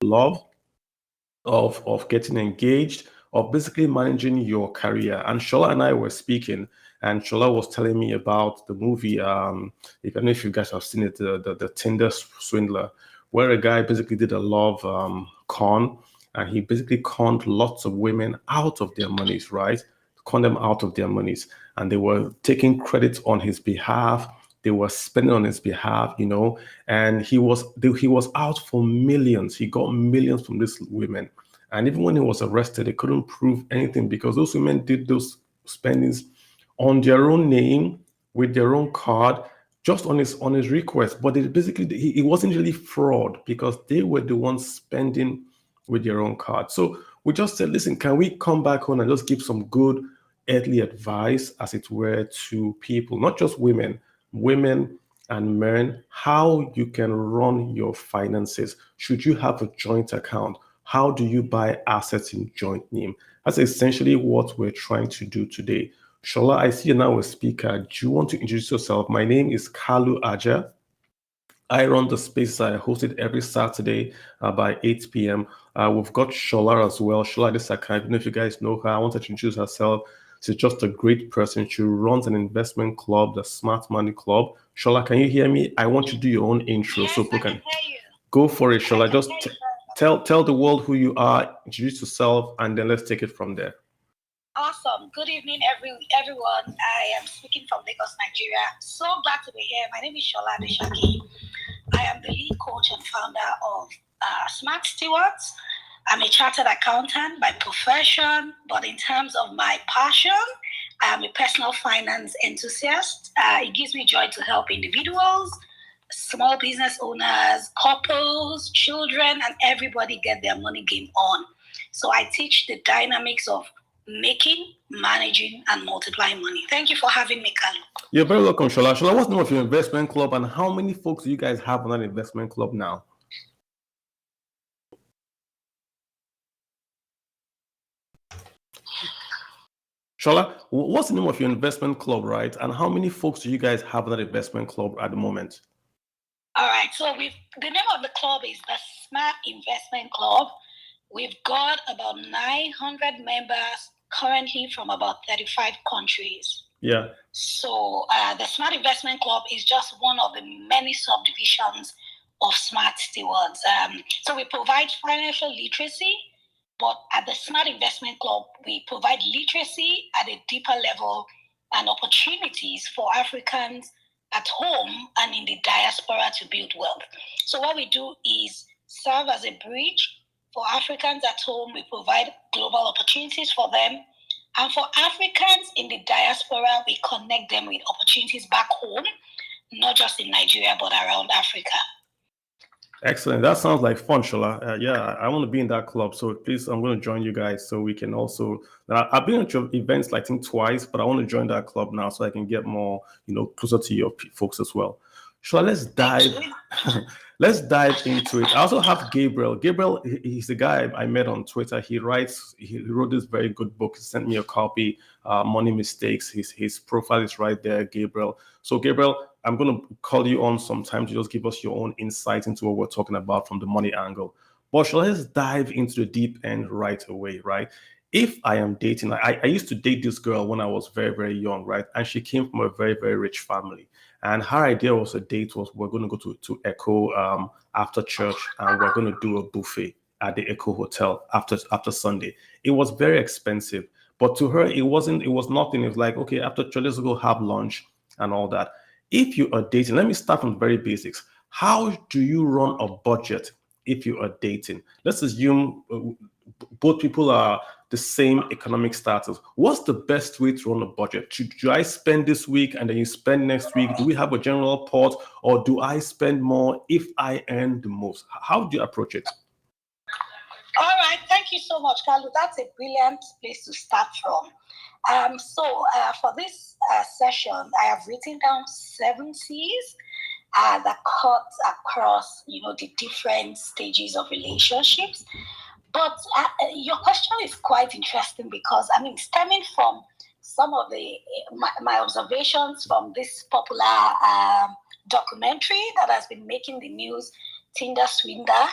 love, of getting engaged, of basically managing your career. And Shola and I were speaking, and Shola was telling me about the movie. If I don't know if you guys have seen it, the Tinder Swindler, where a guy basically did a love con, and he basically conned lots of women out of their monies, right? Con them out of their monies, and they were taking credit on his behalf. They were spending on his behalf, and he was out for millions. He got millions from these women, and even when he was arrested, they couldn't prove anything because those women did those spendings on their own name with their own card, just on his request. But it wasn't really fraud because they were the ones spending with their own card. So we just said, listen, can we come back home and just give some good earthly advice, as it were, to people, not just women and men, how you can run your finances. Should you have a joint account? How do you buy assets in joint name? That's essentially what we're trying to do today. Shola, I see you now a speaker. Do you want to introduce yourself? My name is Kalu Aja. I run the spaces. I host it every Saturday by 8 p.m. We've got Shola as well. Shola, this account, I don't know if you guys know her. I want her to introduce herself. She's just a great person. She runs an investment club, the Smart Money Club. Shola, can you hear me? I want you to do your own intro. Yes, so people can hear you. Go for it, Shola. Just tell the world who you are, introduce yourself, and then let's take it from there. Awesome. Good evening, everyone. I am speaking from Lagos, Nigeria. So glad to be here. My name is Shola Adeshaki. I am the lead coach and founder of Smart Stewards. I'm a chartered accountant by profession, but in terms of my passion, I am a personal finance enthusiast. It gives me joy to help individuals, small business owners, couples, children, and everybody get their money game on. So I teach the dynamics of making, managing, and multiplying money. Thank you for having me, Kalu. You're very welcome, Shola. Shola, what's the name of your investment club, and how many folks do you guys have on that investment club now? Shola, what's the name of your investment club, right? And how many folks do you guys have on that investment club at the moment? All right, so the name of the club is the Smart Investment Club. We've got about 900 members currently from about 35 countries. Yeah. So the Smart Investment Club is just one of the many subdivisions of Smart Stewards. So we provide financial literacy, but at the Smart Investment Club, we provide literacy at a deeper level and opportunities for Africans at home and in the diaspora to build wealth. So what we do is serve as a bridge for Africans at home. We provide global opportunities for them. And for Africans in the diaspora, we connect them with opportunities back home, not just in Nigeria, but around Africa. Excellent. That sounds like fun, Shola. Yeah, I want to be in that club. So please, I'm going to join you guys so we can also. I've been at your events, I think, twice, but I want to join that club now so I can get more, closer to your folks as well. Shola, let's dive into it. I also have Gabriel. Gabriel, he's the guy I met on Twitter. He wrote this very good book. He sent me a copy, Money Mistakes. His profile is right there, Gabriel. So Gabriel, I'm going to call you on sometime to just give us your own insight into what we're talking about from the money angle. But let's dive into the deep end right away, right? If I am dating, I used to date this girl when I was very, very young, right? And she came from a very, very rich family. And her idea was a date was we're going to go to Echo after church, and we're going to do a buffet at the Echo Hotel after Sunday. It was very expensive, but to her, it was nothing. It was like, okay, after church, let's go have lunch and all that. If you are dating, let me start from the very basics. How do you run a budget if you are dating? Let's assume both people are the same economic status. What's the best way to run a budget? Do I spend this week and then you spend next week? Do we have a general pot, or do I spend more if I earn the most? How do you approach it? All right, thank you so much, Kalu. That's a brilliant place to start from. For this session, I have written down 7 C's that cut across, the different stages of relationships. But your question is quite interesting because, stemming from some of my observations from this popular documentary that has been making the news, Tinder Swindler,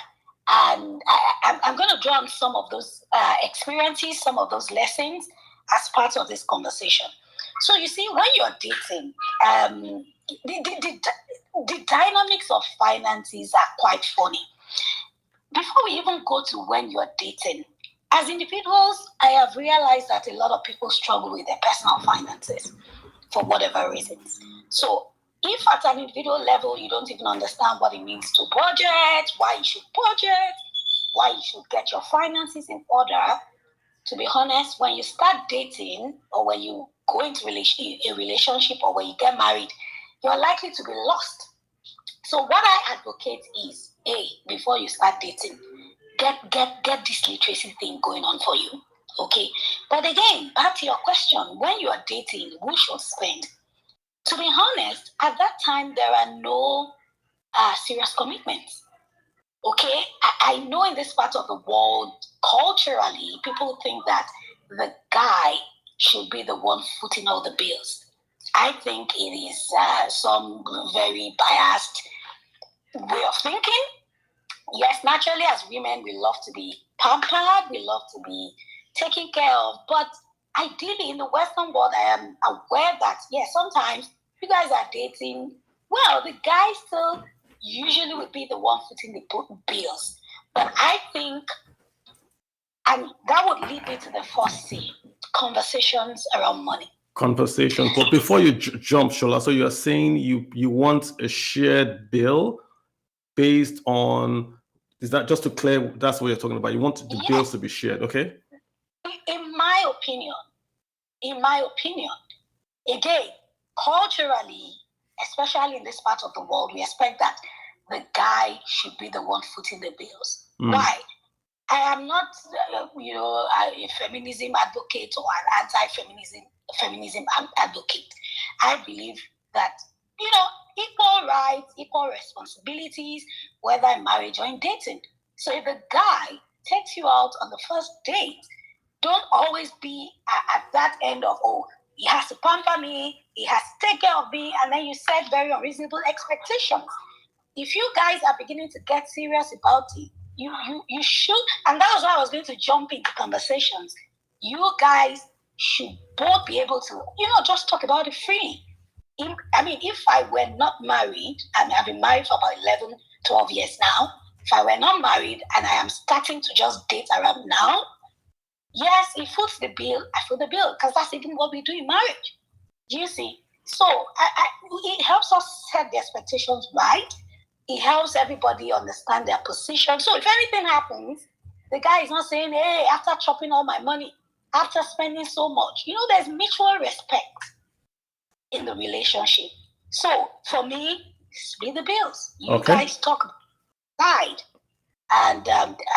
And I'm going to draw on some of those experiences, some of those lessons as part of this conversation. So you see, when you're dating, the dynamics of finances are quite funny. Before we even go to when you're dating, as individuals, I have realized that a lot of people struggle with their personal finances for whatever reasons. So if at an individual level you don't even understand what it means to budget, why you should budget, why you should get your finances in order, to be honest, when you start dating or when you go into a relationship or when you get married, you're likely to be lost. So what I advocate is, before you start dating, get this literacy thing going on for you. Okay. But again, back to your question, when you are dating, who should spend? To be honest, at that time, there are no serious commitments. Okay. I know in this part of the world, culturally, people think that the guy should be the one footing all the bills. I think it is some very biased way of thinking. Yes, naturally, as women, we love to be pampered, we love to be taken care of. But ideally, in the Western world, I am aware that, yes, sometimes you guys are dating. Well, the guy still usually would be the one footing the bills. But I think, and that would lead me to the first C, conversations around money. Conversation. But before you jump, Shola, so you're saying you want a shared bill based on, is that just to clear, that's what you're talking about? You want the bills to be shared, okay? In my opinion, again, culturally, especially in this part of the world, we expect that the guy should be the one footing the bills. Why? I am not, a feminism advocate or an anti-feminism advocate. I believe that, equal rights, equal responsibilities, whether in marriage or in dating. So if a guy takes you out on the first date, don't always be at that end of, he has to pamper me, he has to take care of me, and then you set very unreasonable expectations. If you guys are beginning to get serious about it, you should, and that was why I was going to jump into conversations. You guys should both be able to, just talk about it freely. If I were not married, and I've been married for about 11, 12 years now, if I were not married and I am starting to just date around now, yes, he foots the bill, I foot the bill, because that's even what we do in marriage. Do you see? So it helps us set the expectations right. It helps everybody understand their position. So if anything happens, the guy is not saying, hey, after chopping all my money, after spending so much, there's mutual respect in the relationship. So for me, split the bills. You guys talk side. And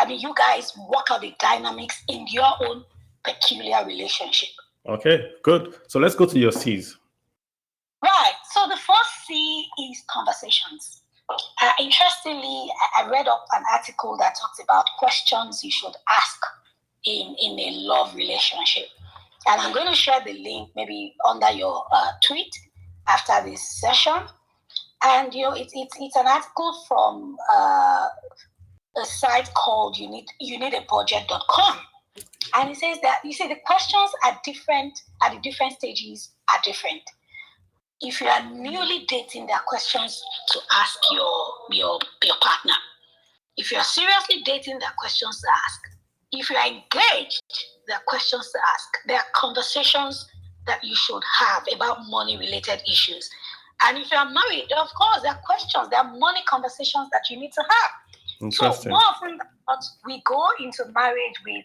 you guys work out the dynamics in your own peculiar relationship. Okay, good. So let's go to your C's. Right. So the first C is conversations. Interestingly, I read up an article that talks about questions you should ask in a love relationship. And I'm going to share the link maybe under your tweet after this session. And, it's an article from a site called youneedabudget.com. And it says that, the questions are different at the different stages are different. If you are newly dating, there are questions to ask your partner. If you are seriously dating, there are questions to ask. If you are engaged, there are questions to ask. There are conversations that you should have about money-related issues. And if you are married, of course, there are questions. There are money conversations that you need to have. Interesting. So more often than not, we go into marriage with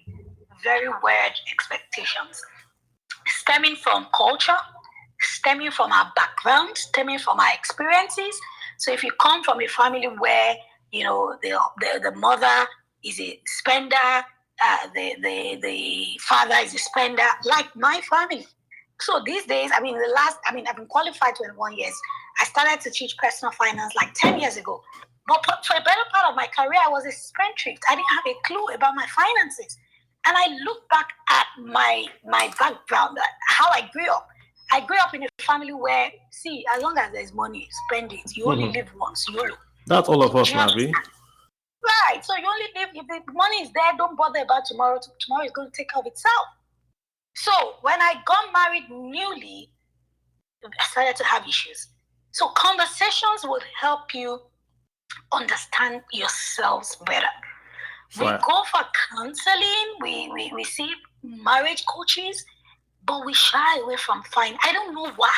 very weird expectations, stemming from culture, stemming from our background, stemming from our experiences. So if you come from a family where, the mother is a spender, the father is a spender, like my family. So these days, I've been qualified 21 years. I started to teach personal finance like 10 years ago. But for a better part of my career, I was a spendthrift. I didn't have a clue about my finances. And I look back at my background, how I grew up. I grew up in a family where, as long as there's money, spend it. You only live once. YOLO. That's all of us, Navi. Right. So you only live, if the money is there, don't bother about tomorrow. Tomorrow is going to take care of itself. So when I got married newly, I started to have issues. So conversations would help you understand yourselves better. We go for counseling, we see marriage coaches, but we shy away from I don't know why.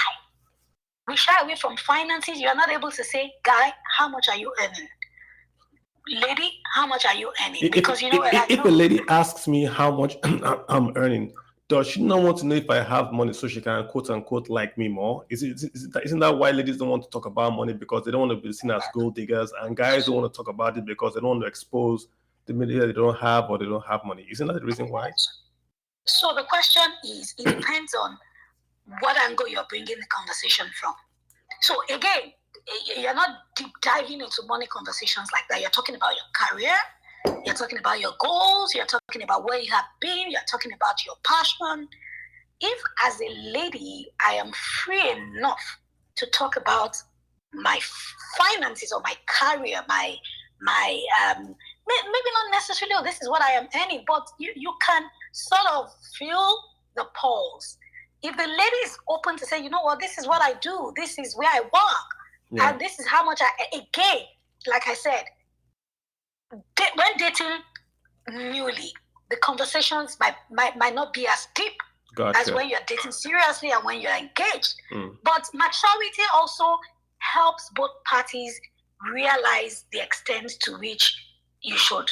We shy away from finances. You're not able to say, guy, how much are you earning? Lady, how much are you earning? Because if a lady asks me how much I'm earning, does she not want to know if I have money so she can quote unquote like me more? Isn't that why ladies don't want to talk about money, because they don't want to be seen as gold diggers, and guys don't want to talk about it because they don't want to expose the media they don't have, or they don't have money? Isn't that the reason why? So the question is, it depends on what angle you're bringing the conversation from. So again, you're not deep diving into money conversations like that. You're talking about your career, you're talking about your goals, you're talking about where you have been, you're talking about your passion. If as a lady, I am free enough to talk about my finances or my career, maybe not necessarily, oh, this is what I am earning, but you can sort of feel the pulse. If the lady is open to say, you know what, this is what I do, this is where I work, and this is how much again, like I said, when dating newly, the conversations might not be as deep as when you're dating seriously and when you're engaged. But maturity also helps both parties realize the extent to which you should,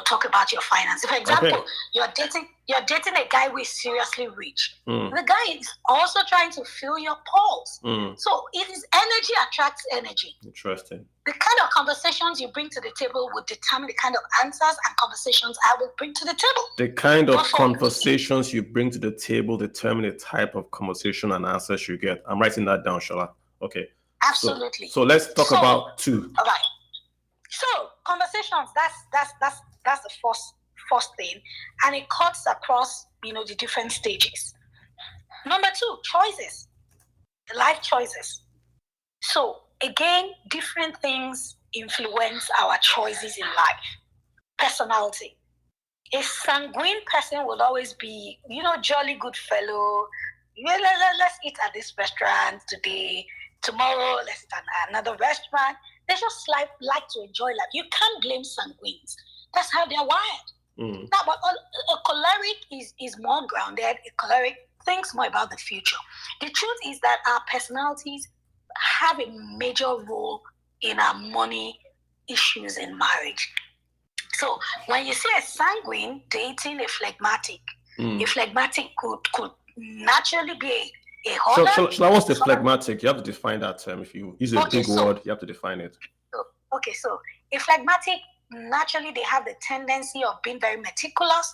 talk about your finances. For example, you're dating a guy who is seriously rich. The guy is also trying to feel your pulse. So it is energy attracts energy. Interesting. The kind of conversations you bring to the table will determine the kind of answers and conversations I will bring to the table. The kind of conversations you bring to the table determine the type of conversation and answers you get. I'm writing that down, Shola. Okay. Absolutely. So let's talk about two. All right. So conversations, that's the first thing, and it cuts across the different stages. Number two, choices, life choices. So again, different things influence our choices in life. Personality. A sanguine person will always be, jolly good fellow. Let's eat at this restaurant today. Tomorrow, let's eat at another restaurant. They just like to enjoy life. You can't blame sanguines. That's how they're wired. Now, but a choleric is more grounded. A choleric thinks more about the future. The truth is that our personalities have a major role in our money issues in marriage. So when you see a sanguine dating a phlegmatic could naturally be a hoarder. So what's the phlegmatic? You have to define that term. If you use a big word, you have to define it. So a phlegmatic, naturally they have the tendency of being very meticulous,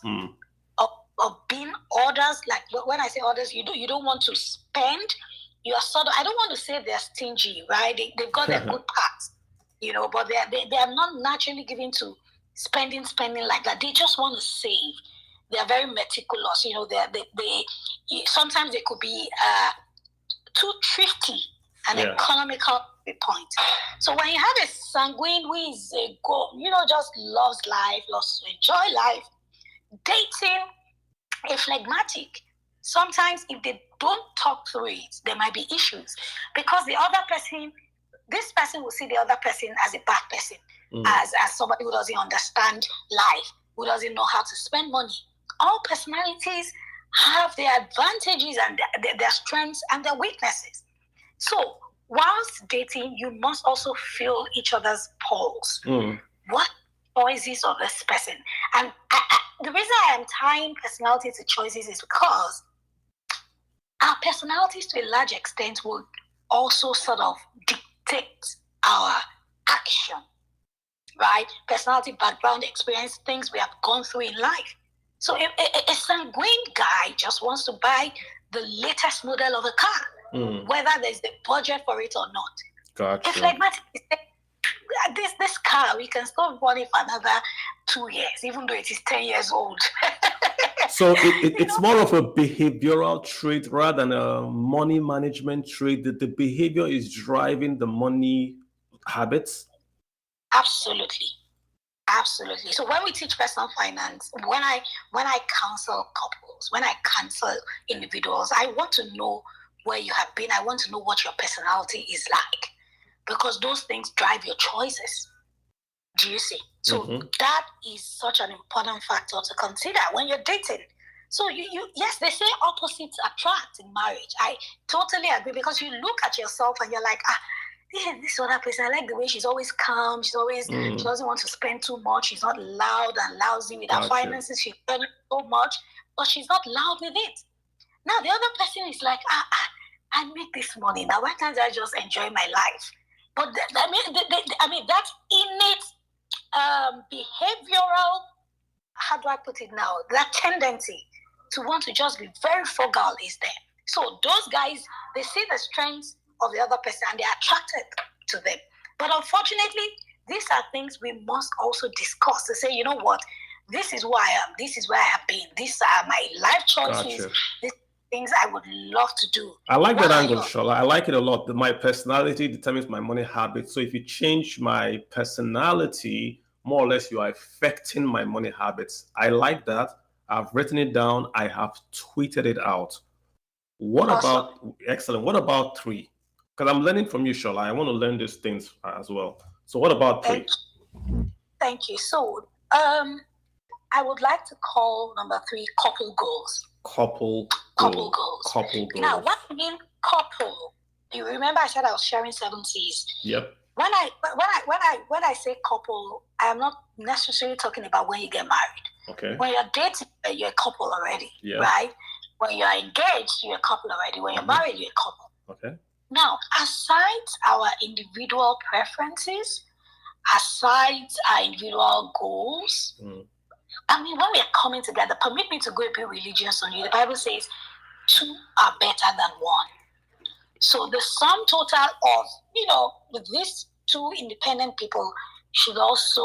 of being orders. Like when I say orders, you don't want to spend. You are sort of, I don't want to say they're stingy, right? They've got their good parts, but they are not naturally given to spending like that. They just want to save. They are very meticulous. They sometimes they could be too thrifty and economical point. So when you have a sanguine who is just loves life, loves to enjoy life, dating a phlegmatic, sometimes if they don't talk through it, there might be issues, because this person will see the other person as a bad person, as somebody who doesn't understand life, who doesn't know how to spend money. All personalities have their advantages and their strengths and their weaknesses. So whilst dating, you must also feel each other's pulse. What choices of this person? And the reason I am tying personality to choices is because our personalities to a large extent will also sort of dictate our action, right? Personality, background, experience, things we have gone through in life. So a sanguine guy just wants to buy the latest model of a car, whether there's the budget for it or not. Gotcha. A phlegmatic is this car, we can still run it for another 2 years, even though it is 10 years old. So it's more of a behavioral trait rather than a money management trait. That the behavior is driving the money habits. Absolutely. Absolutely. So when we teach personal finance, when I counsel couples, when I counsel individuals, I want to know where you have been. I want to know what your personality is like, because those things drive your choices. Do you see? So that is such an important factor to consider when you're dating. So you yes, they say opposites attract in marriage. I totally agree, because you look at yourself and you're like, yeah, this other person, I like the way she's always calm. She doesn't want to spend too much. She's not loud and lousy with her finances. She's spending so much, but she's not loud with it. Now the other person is like, I make this money. Now why can't I just enjoy my life? But I mean that's innate behavioral, how do I put it now? That tendency to want to just be very frugal is there. So those guys, they see the strengths of the other person and they're attracted to them. But unfortunately, these are things we must also discuss to say, you know what, this is who I am, this is where I have been, these are my life choices, these things I would love to do. I like that angle, Shola. I like it a lot. My personality determines my money habits. So if you change my personality, more or less you are affecting my money habits. I like that. I've written it down. I have tweeted it out. What about, excellent. What about 3? Because I'm learning from you, Shola. I want to learn these things as well. So what about 3? Thank you. So I would like to call number 3 couple goals. Couple goals. Now, what I mean couple? You remember I said I was sharing 7 C's. Yep. When I say couple, I am not necessarily talking about when you get married. Okay. When you're dating, you're a couple already, right? When you're engaged, you're a couple already. When you're married, you're a couple. Okay. Now, aside our individual preferences, aside our individual goals, I mean, when we are coming together, permit me to go a bit religious on you. The Bible says 2 are better than 1. So the sum total of, with these 2 independent people should also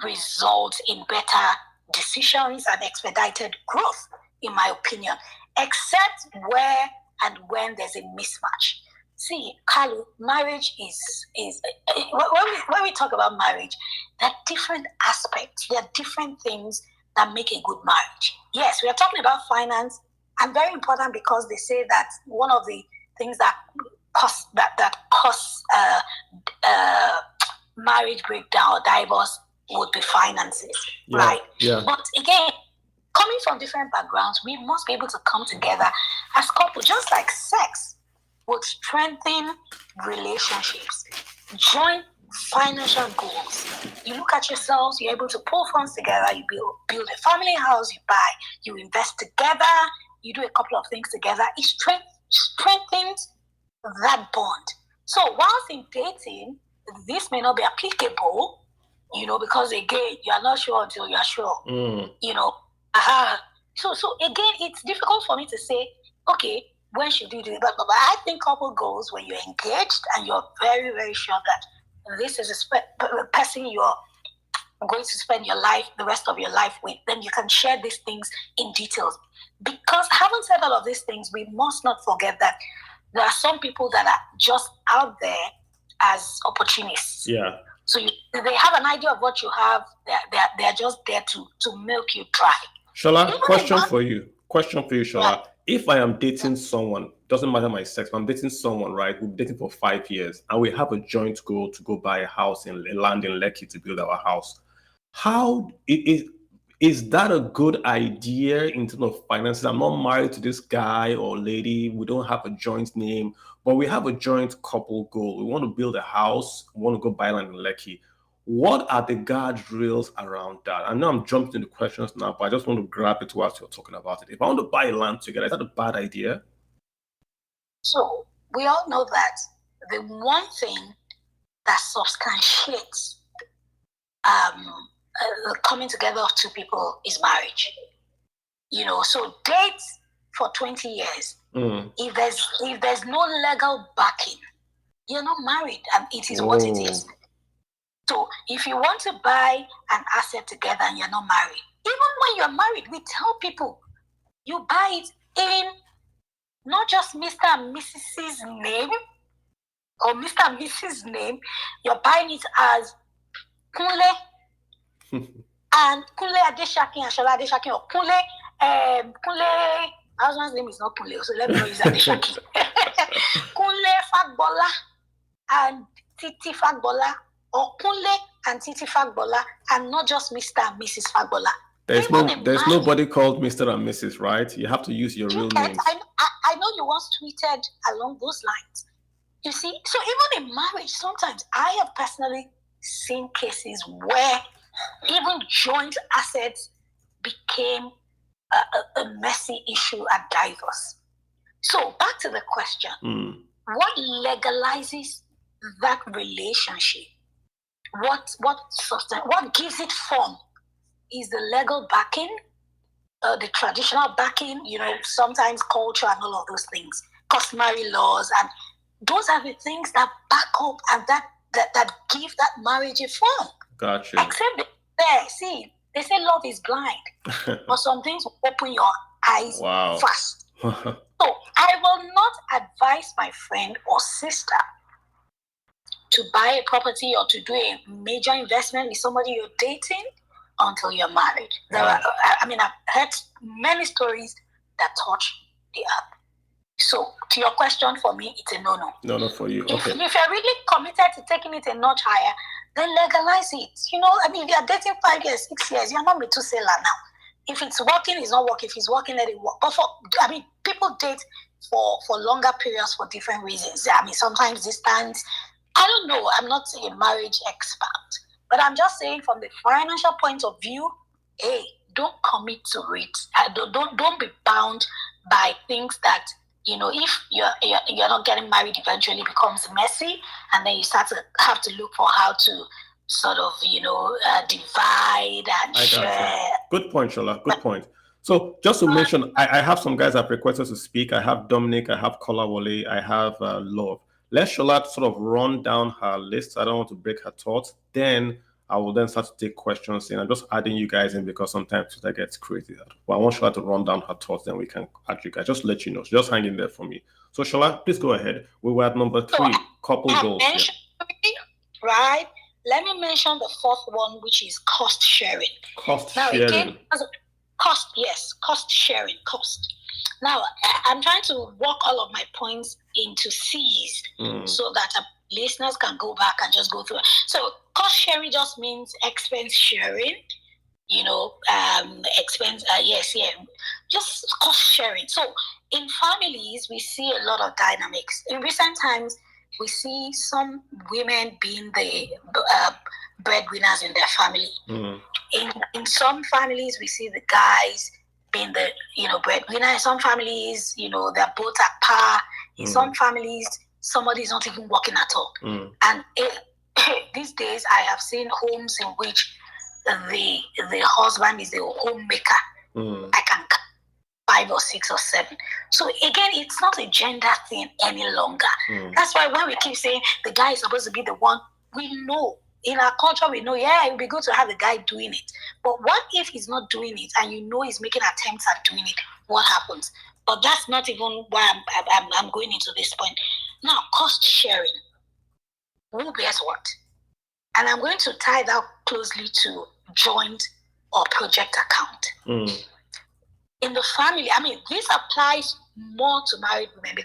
result in better decisions and expedited growth, in my opinion, except where and when there's a mismatch. See, Kalu, marriage is when we talk about marriage, there are different aspects. There are different things that make a good marriage. Yes, we are talking about finance, and very important, because they say that one of the things that cause marriage breakdown or divorce would be finances, right? Yeah. But again, coming from different backgrounds, we must be able to come together as couple, just like sex would strengthen relationships. Joint financial goals. You look at yourselves, you're able to pull funds together, you build a family house, you buy, you invest together, you do a couple of things together. It strengthens that bond. So whilst in dating, this may not be applicable, because again, you are not sure until you are sure. So again, it's difficult for me to say, okay, when should you do it? But I think couple goals when you're engaged and you're very, very sure that this is a person you're going to spend the rest of your life with, then you can share these things in details. Because having said all of these things, we must not forget that there are some people that are just out there as opportunists. Yeah. So they have an idea of what you have. They're just there to milk you dry. Shola, question for you, Shola. Yeah. If I am dating someone, doesn't matter my sex, I'm dating someone, right? We've been dating for 5 years, and we have a joint goal to go buy a house in land in Lekki to build our house. How is that a good idea in terms of finances? I'm not married to this guy or lady. We don't have a joint name, but we have a joint couple goal. We want to build a house. We want to go buy land in Lekki. What are the guardrails around that? I know I'm jumping into questions now, but I just want to grab it whilst you're talking about it. If I want to buy land together, is that a bad idea? So we all know that the one thing that substantiates coming together of 2 people is marriage. So date for 20 years. If there's no legal backing, you're not married, and it is what it is. So if you want to buy an asset together and you're not married, even when you're married, we tell people you buy it in not just Mr. and Mrs.'s name or Mr. and Mrs.'s name, you're buying it as Kunle And Kunle Adeshaki and Shola Adeshaki, or Kunle, husband's name is not Kunle, so let me know it's Adeshaki. Kunle Fagbola and Titi Fagbola, or Kunle and Titi Fagbola, and not just Mr. and Mrs. Fagbola. There's nobody called Mr. and Mrs., right? You have to use your real names. I know you once tweeted along those lines. You see, so even in marriage, sometimes I have personally seen cases where even joint assets became a messy issue at divorce. So back to the question, what legalizes that relationship? What gives it form? Is the legal backing, the traditional backing, sometimes culture and all of those things, customary laws, and those are the things that back up and that give that marriage a form. Gotcha. Except they say love is blind, but some things will open your eyes fast. So I will not advise my friend or sister to buy a property or to do a major investment with somebody you're dating until you're married. I've heard many stories that touch the earth. So, to your question, for me, it's a no-no. No for you. Okay. If you're really committed to taking it a notch higher, then legalize it. If you're dating 5 years, 6 years, you're not Methuselah now. If it's working, it's not working. If it's working, let it work. But people date for longer periods for different reasons. Sometimes distance. I don't know. I'm not a marriage expert. But I'm just saying from the financial point of view, hey, don't commit to it. Don't be bound by things that, if you're not getting married, eventually becomes messy, and then you start to have to look for how to sort of, divide and share. Good point, Shola. Good point. So just to mention, I have some guys that requested to speak. I have Dominic, I have Kolawole, I have Love. Let Shola sort of run down her list. I don't want to break her thoughts. Then I will then start to take questions in. I'm just adding you guys in because sometimes Twitter gets crazy. But I want Shola to run down her thoughts, then we can add you guys. Just to let you know. So just hang in there for me. So Shola, please go ahead. We were at number 3, couple goals. Right? Let me mention the fourth one, which is cost sharing. Cost sharing. Cost sharing. Now, I'm trying to work all of my points into C's so that listeners can go back and just go through it. So, cost sharing just means expense sharing, just cost sharing. So, in families, we see a lot of dynamics. In recent times, we see some women being the breadwinners in their family. In some families, we see the guys being the breadwinner. In some families, they're both at par. In some families, somebody is not even working at all. And these days, I have seen homes in which the husband is the homemaker. I can 5 or 6 or 7. So again, it's not a gender thing any longer. That's why when we keep saying the guy is supposed to be the one, we know in our culture, we know, it would be good to have a guy doing it. But what if he's not doing it and he's making attempts at doing it? What happens? But that's not even why I'm going into this point. Now, cost sharing. Who bears what? And I'm going to tie that closely to joint or project account. In the family, this applies more to married women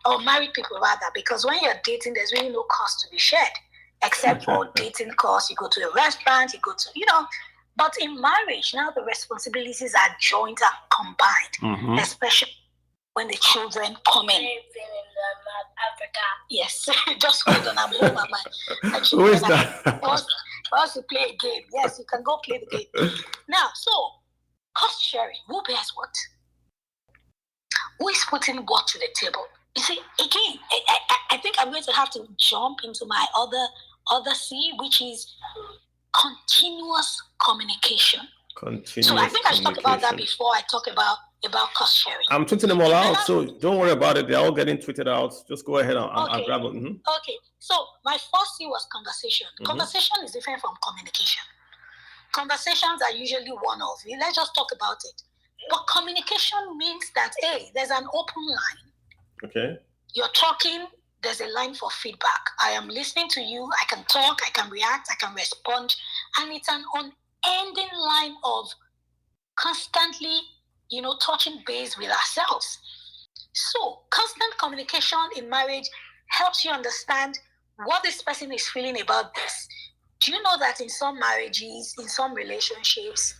or married people rather, because when you're dating, there's really no cost to be shared. Except for dating costs, you go to a restaurant, you go to, But in marriage, now the responsibilities are joint and combined, especially when the children come in. Africa. Yes, just hold on, I'm home. My Who is that? Wants to play a game. Yes, you can go play the game. Now, so, cost sharing, who bears what? Who is putting what to the table? You see, again, I think I'm going to have to jump into my other C, which is continuous communication. So I think I talked about that before I talk about cost sharing. I'm tweeting them all out, so don't worry about it. They're all getting tweeted out. Just go ahead and I'll grab it. Okay, so my first C was conversation. Conversation is different from communication. Conversations are usually one-off. Let's just talk about it. But communication means that, there's an open line. Okay. You're talking, there's a line for feedback. I am listening to you. I can talk, I can react, I can respond. And it's an ending line of constantly, touching base with ourselves. So, constant communication in marriage helps you understand what this person is feeling about this. Do you know that in some marriages, in some relationships,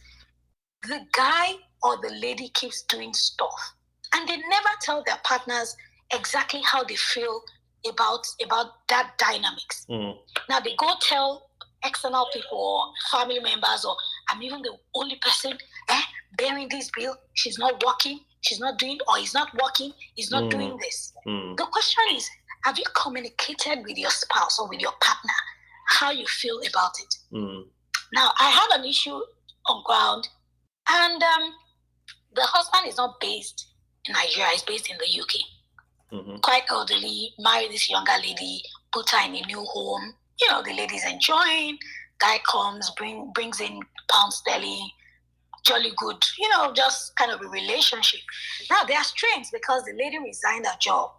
the guy or the lady keeps doing stuff and they never tell their partners exactly how they feel about that dynamics. Now they go tell external people or family members, or I'm even the only person bearing this bill. She's not working, she's not doing, or he's not working, he's not doing this. The question is, have you communicated with your spouse or with your partner how you feel about it? Now I have an issue on ground, and the husband is not based in Nigeria, he's based in the UK. Quite elderly, married this younger lady, put her in a new home. The lady's enjoying. Guy comes, brings in pound sterling, jolly good, just kind of a relationship. Now they are strained because the lady resigned her job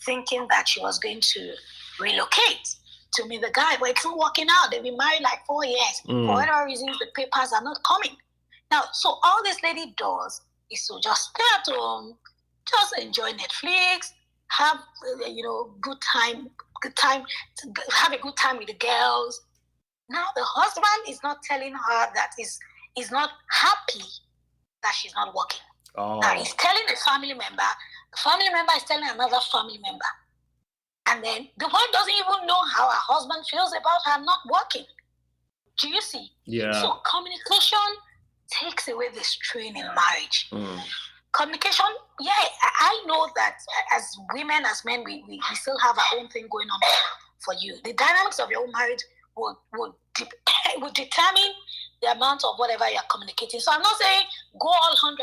thinking that she was going to relocate to meet the guy, but it's not working out. They've been married like 4 years. For whatever reasons, the papers are not coming. Now, so all this lady does is to just stay at home, just enjoy Netflix, have good time, have a good time with the girls. Now the husband is not telling her that he's not happy that she's not working. Now he's telling a family member. The family member is telling another family member, and then the wife doesn't even know how her husband feels about her not working. Do you see? Yeah. So communication takes away the strain in marriage. Communication, I know that as women, as men, we still have our own thing going on for you. The dynamics of your own marriage would determine the amount of whatever you're communicating. So I'm not saying go all 100%,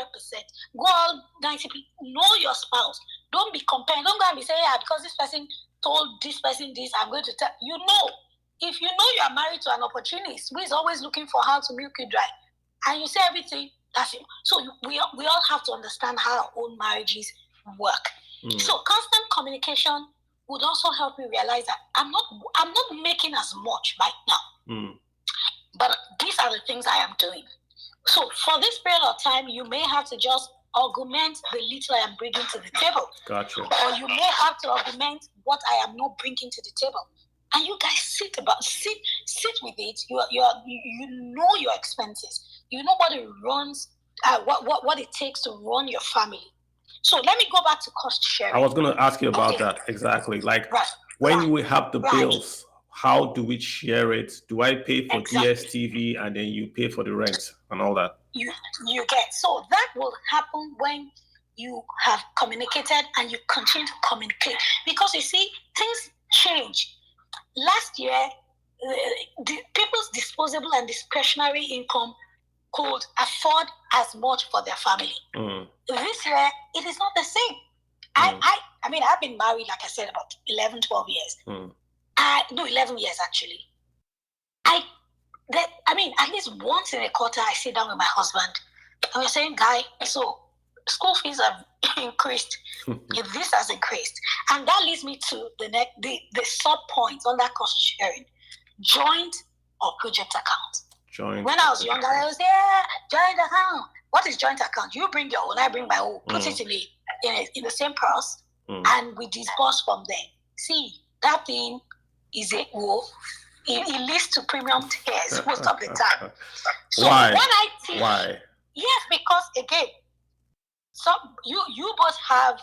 go all 90%. Know your spouse. Don't be comparing. Don't go and be saying, because this person told this person this, I'm going to tell you. If you know you are married to an opportunist who is always looking for how to milk you dry, and you say everything, that's it. So we all have to understand how our own marriages work. So constant communication would also help me realize that I'm not making as much right now. But these are the things I am doing. So for this period of time, you may have to just augment the little I am bringing to the table. Gotcha. Or you may have to augment what I am not bringing to the table. And you guys sit with it. You know your expenses. You know what it runs, what it takes to run your family. So let me go back to cost sharing. I was going to ask you about that exactly. Like when we have the bills, how do we share it? Do I pay for DSTV and then you pay for the rent and all that? You get. So that will happen when you have communicated and you continue to communicate, because you see things change. Last year, people's disposable and discretionary income could afford as much for their family. This year, it is not the same. I mean, I've been married, like I said, about 11, 12 years. 11 years actually. At least once in a quarter, I sit down with my husband and we're saying, guy, so school fees have increased. This has increased. And that leads me to the sub points on that cost sharing. Joint or project account. When I was younger, I was joint account. What is joint account? You bring your own, I bring my own. Put it in the same purse, and we disburse from there. See, that thing is it leads to premium tears most of the time. So why? What I teach, why? Yes, because again, you both have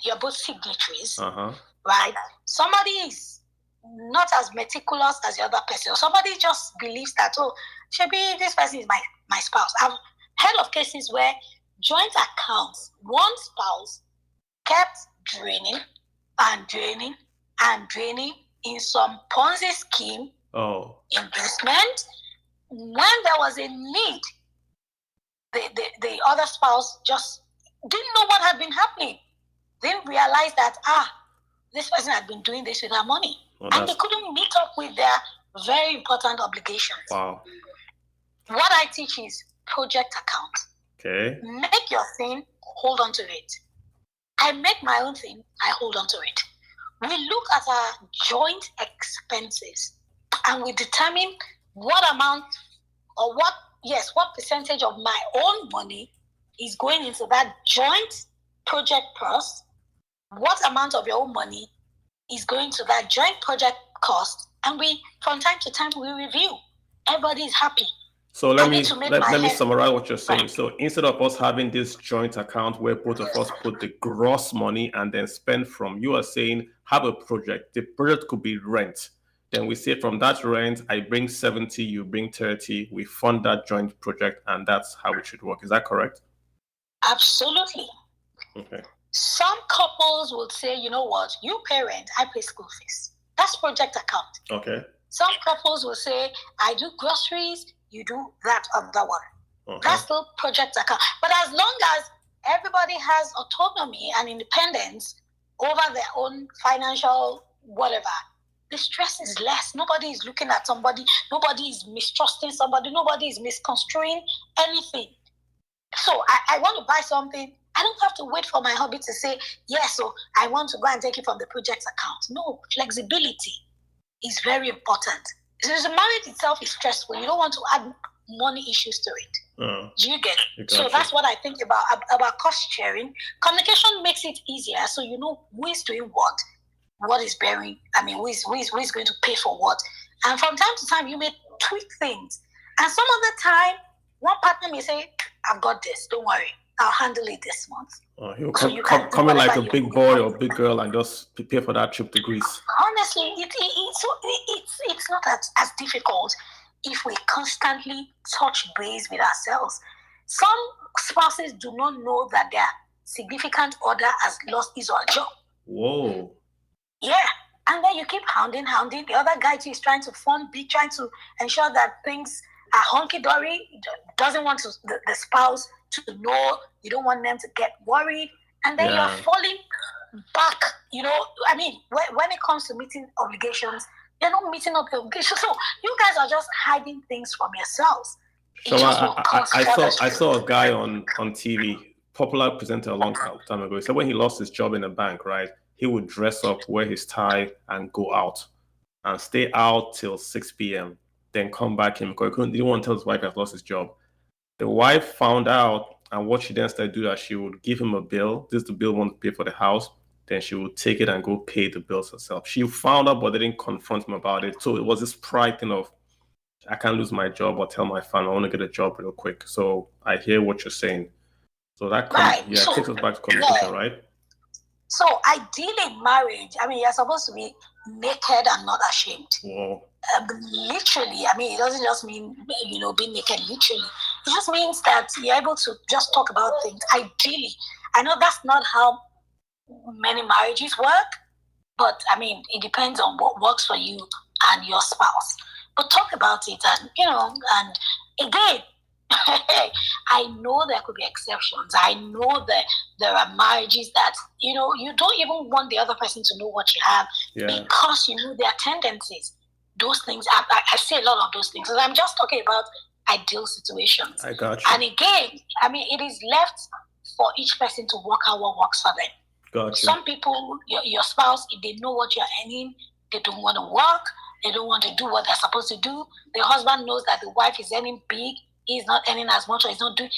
your both signatories, right? Somebody is not as meticulous as the other person. Somebody just believes that, maybe this person is my spouse. I've heard of cases where joint accounts, one spouse kept draining and draining and draining in some Ponzi scheme investment. When there was a need, the other spouse just didn't know what had been happening. Didn't realize that this person had been doing this with her money, and they couldn't meet up with their very important obligations. Wow. What I teach is project account. Okay. Make your thing, hold on to it. I make my own thing, I hold on to it. We look at our joint expenses and we determine what amount or what percentage of my own money is going into that joint project purse, what amount of your own money is going to that joint project cost, and we, from time to time, we review. Everybody is happy. So let me summarize what you're saying. Right. So instead of us having this joint account where both of us put the gross money and then spend from, you are saying have a project. The project could be rent. Then we say from that rent, I bring 70, you bring 30. We fund that joint project, and that's how it should work. Is that correct? Absolutely. Okay. Some couples would say, you know what, you pay rent, I pay school fees. That's project account. Okay. Some couples will say, I do groceries, you do that other one. Okay. That's still project account. But as long as everybody has autonomy and independence over their own financial whatever, the stress is less. Nobody is looking at somebody. Nobody is mistrusting somebody. Nobody is misconstruing anything. So I want to buy something. I don't have to wait for my hubby to say, yes, so I want to go and take it from the project account. No, flexibility is very important. Because the marriage itself is stressful. You don't want to add money issues to it. Do you get it? So that's what I think about cost sharing. Communication makes it easier, so you know who is doing what is bearing, who is going to pay for what. And from time to time, you may tweak things. And some of the time, one partner may say, I've got this, don't worry, I'll handle it this month. He'll come in like a big boy or big girl and just prepare for that trip to Greece. Honestly, it's not as difficult if we constantly touch base with ourselves. Some spouses do not know that their significant other has lost his or her job. Whoa. Yeah. And then you keep hounding. The other guy too is trying to fund big, trying to ensure that things are hunky-dory. Doesn't want the spouse to know. You don't want them to get worried. And then you're falling back. When it comes to meeting obligations, you're not meeting up the obligations. So you guys are just hiding things from yourselves. So I saw a guy on TV, popular presenter a long time ago. He said when he lost his job in a bank, right, he would dress up, wear his tie, and go out and stay out till 6 p.m. Then come back in because he didn't want to tell his wife he had lost his job. The wife found out, and what she then started to do is she would give him a bill. This is the bill we want to pay for the house. Then she would take it and go pay the bills herself. She found out, but they didn't confront him about it. So it was this pride thing of, I can't lose my job or tell my family I want to get a job real quick. So I hear what you're saying. So that takes us back to communication, right? So ideally, marriage, you're supposed to be naked and not ashamed. Whoa. Literally, it doesn't just mean, being naked literally. It just means that you're able to just talk about things. Ideally, I know that's not how many marriages work, but it depends on what works for you and your spouse. But talk about it, and and again, I know there could be exceptions. I know that there are marriages that you don't even want the other person to know what you have because you know their tendencies. Those things, I say a lot of those things. And I'm just talking about ideal situations. I got you. And again, it is left for each person to work out what works for them. Got you. Some people, your spouse, if they know what you're earning, they don't want to work. They don't want to do what they're supposed to do. The husband knows that the wife is earning big. He's not earning as much, or he's not doing.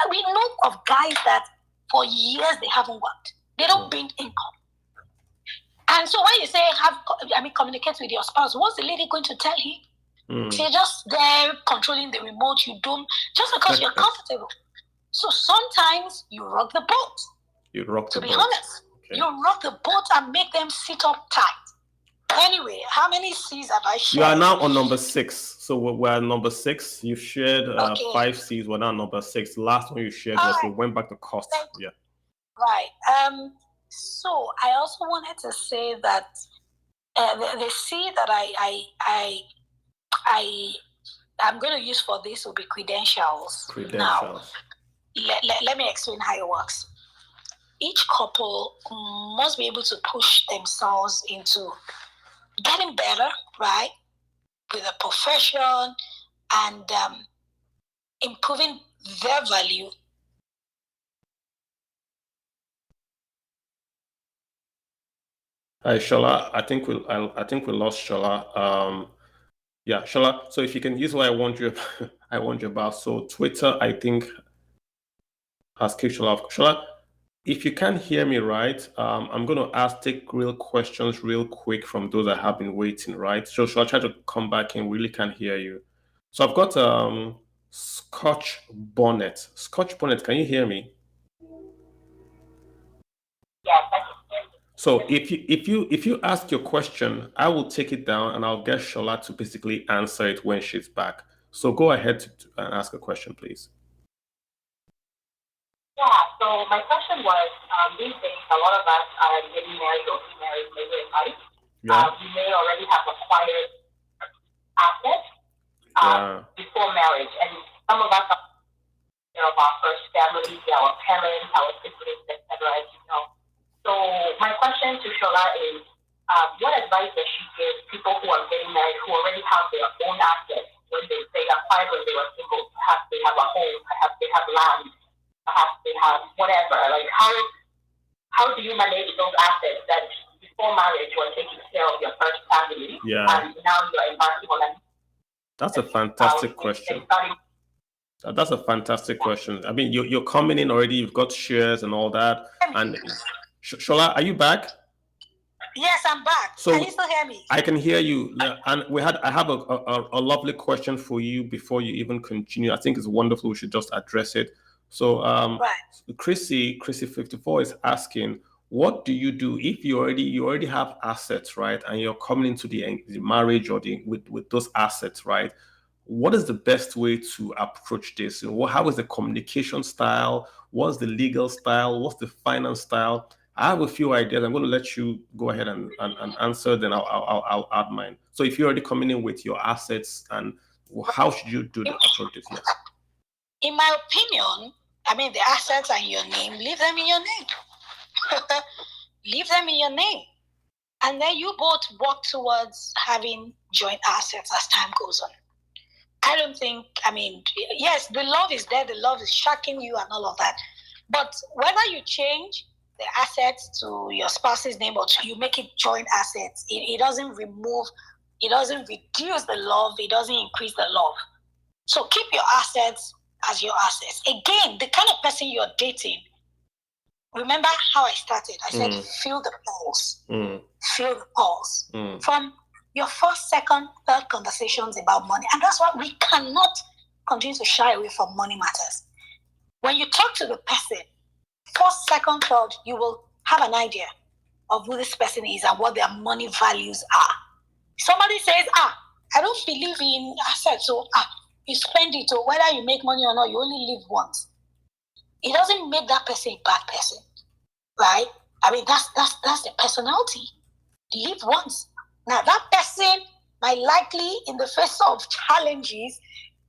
We know of guys that for years they haven't worked. They don't bring income. And so when you say communicate with your spouse, what's the lady going to tell him? She's just there controlling the remote. You don't, just because you're comfortable. So sometimes you rock the boat. To be honest, you rock the boat and make them sit up tight. Anyway, how many C's have I shared? You are now on number 6. So we're at number 6. You shared 5 C's. We're now number 6. The last one you shared was we went back to cost. Yeah. Right. So I also wanted to say that the C that I'm going to use for this will be credentials. Now, let me explain how it works. Each couple must be able to push themselves into getting better, right, with a profession and improving their value. Hi, Shola. I think we lost Shola. Yeah, Shola. So if you can use what I want you, I want you about. So Twitter, I think, has kicked Shola off. Shola, if you can't hear me right, I'm going to take real questions real quick from those that have been waiting, right? So shall I try to come back and really can't hear you? So I've got Scotch Bonnet. Scotch Bonnet, can you hear me? Yes. So if you ask your question, I will take it down and I'll get Shola to basically answer it when she's back. So go ahead and ask a question, please. Yeah, so my question was, these days a lot of us are getting married or remarried later in life. Yeah. We may already have acquired assets Yeah. before marriage, and some of us are of our first family, our parents, our siblings, etc. As you know. So my question to Shola is, what advice does she give people who are getting married who already have their own assets when they acquired when they were single? Perhaps they have a home, perhaps they have land, perhaps they have whatever. Like how do you manage those assets that before marriage were taking care of your first family, Yeah. and now you're embarking on a That's a fantastic question. That's a fantastic question. I mean, you're coming in already. You've got shares and all that. And Shola, are you back? Yes, I'm back. So can you still hear me? I can hear you. And I have a lovely question for you before you even continue. I think it's wonderful. We should just address it. So Right. Chrissy 54 is asking, what do you do if you already have assets, right? And you're coming into the marriage or with those assets, right? What is the best way to approach this? How is the communication style? What's the legal style? What's the finance style? I have a few ideas. I'm going to let you go ahead and answer. Then I'll add mine. So if you're already coming in with your assets, and how should you do the approach this? Yes. In my opinion, I mean the assets are in your name. Leave them in your name. Leave them in your name, and then you both work towards having joint assets as time goes on. I don't think. I mean, yes, the love is there. The love is shocking you and all of that. But whether you change the assets to your spouse's name or you make it joint assets, it doesn't remove, it doesn't reduce the love, it doesn't increase the love. So keep your assets as your assets. Again, the kind of person you're dating, remember how I started? I said, feel the pulse. Feel the pulse. From your first, second, third conversations about money. And that's why we cannot continue to shy away from money matters. When you talk to the person, first, second, third, you will have an idea of who this person is and what their money values are. Somebody says, I don't believe in assets, so you spend it, or whether you make money or not, you only live once. It doesn't make that person a bad person, right? I mean, that's the personality. Live once. Now, that person might likely, in the face of challenges,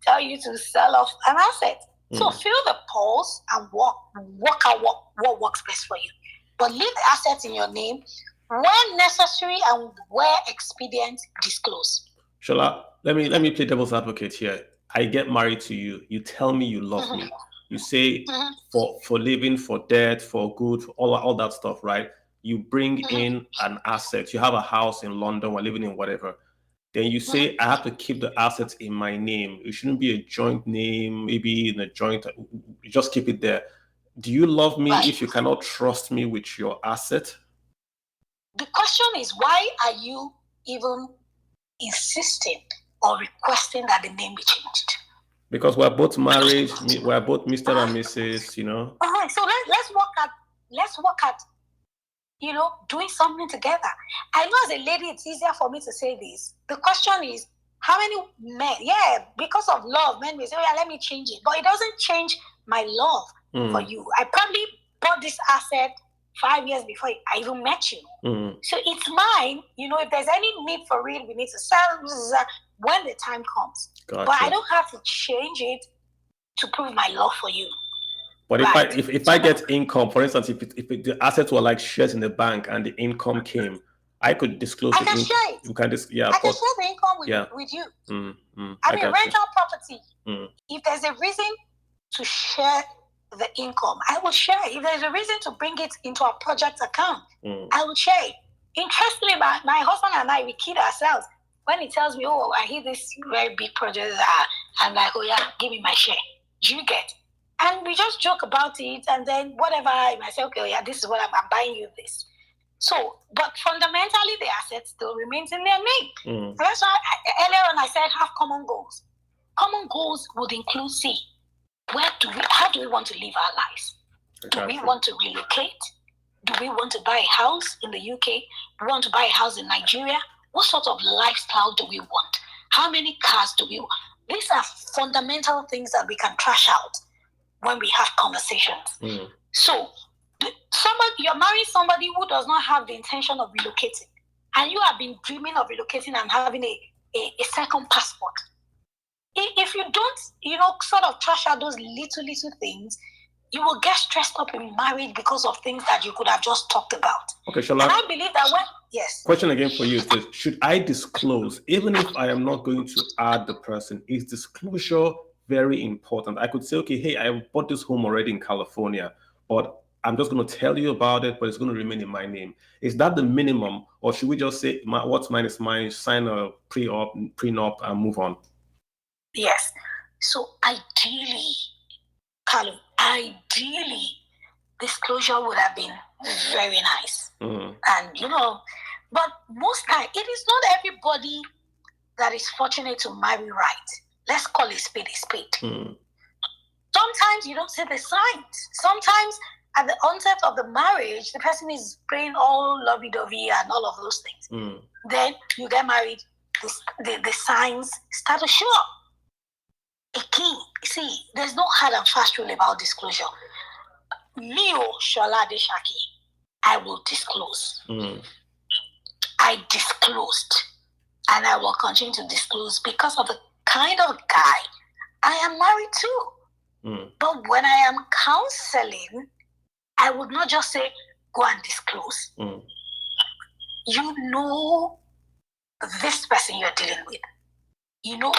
tell you to sell off an asset. So feel the pulse and work out what works best for you. But leave the assets in your name. When necessary and where expedient, disclose. Shola, let me play devil's advocate here. I get married to you. You tell me you love me. You say for living, for debt, for good, for all that stuff, right? You bring in an asset. You have a house in London. We're living in whatever. Then you say I have to keep the assets in my name. It shouldn't be a joint name. Maybe in a joint. You just keep it there. Do you love me if you cannot trust me with your asset? The question is, why are you even insisting or requesting that the name be changed? Because we're both married. We're both Mr. and Mrs. You know. So let's work at doing something together. I know as a lady, it's easier for me to say this. The question is, how many men? Yeah, because of love, men may say, "Yeah, let me change it," but it doesn't change my love for you. I probably bought this asset 5 years before I even met you. So it's mine. If there's any need for it, we need to sell when the time comes. Gotcha. But I don't have to change it to prove my love for you. But if I get income, for instance, if the assets were like shares in the bank and the income came, I could disclose I can share it. You can I can share the income with you. I mean, rental property. If there's a reason to share the income, I will share it. If there's a reason to bring it into our project account, I will share it. Interestingly, my husband and I, we kid ourselves. when he tells me, oh, I hear this very big project, I'm like, oh yeah, give me my share. Do you get? And we just joke about it, and then whatever, I might say, okay, oh yeah, this is what I'm buying you this. So, but fundamentally, the asset still remains in their name. That's why earlier on I said have common goals. Common goals would include, see, how do we want to live our lives? Do we want to relocate? Do we want to buy a house in the UK? Do we want to buy a house in Nigeria? What sort of lifestyle do we want? How many cars do we want? These are fundamental things that we can trash out when we have conversations. So, you're marrying somebody who does not have the intention of relocating, and you have been dreaming of relocating and having a second passport. If you don't, sort of trash out those little things, you will get stressed up in marriage because of things that you could have just talked about. Okay, Shola. And I believe that yes. Question again for you is this: should I disclose, even if I am not going to add the person? Is disclosure very important? I could say, okay, hey, I bought this home already in California, but I'm just going to tell you about it, but it's going to remain in my name. Is that the minimum, or should we just say, what's mine is mine, sign a prenup, and move on? Yes. So ideally, Carlo, disclosure would have been very nice. And, but most times, it is not everybody that is fortunate to marry right. Let's call it spade a spade. Sometimes you don't see the signs. Sometimes at the onset of the marriage, the person is playing all lovey-dovey and all of those things. Then you get married, the signs start to show up. Again, see, there's no hard and fast rule about disclosure. Leo Shola Deshaki, I will disclose. I disclosed, and I will continue to disclose because of the kind of guy I am married to. But when I am counseling, I would not just say, go and disclose. You know this person you're dealing with. You know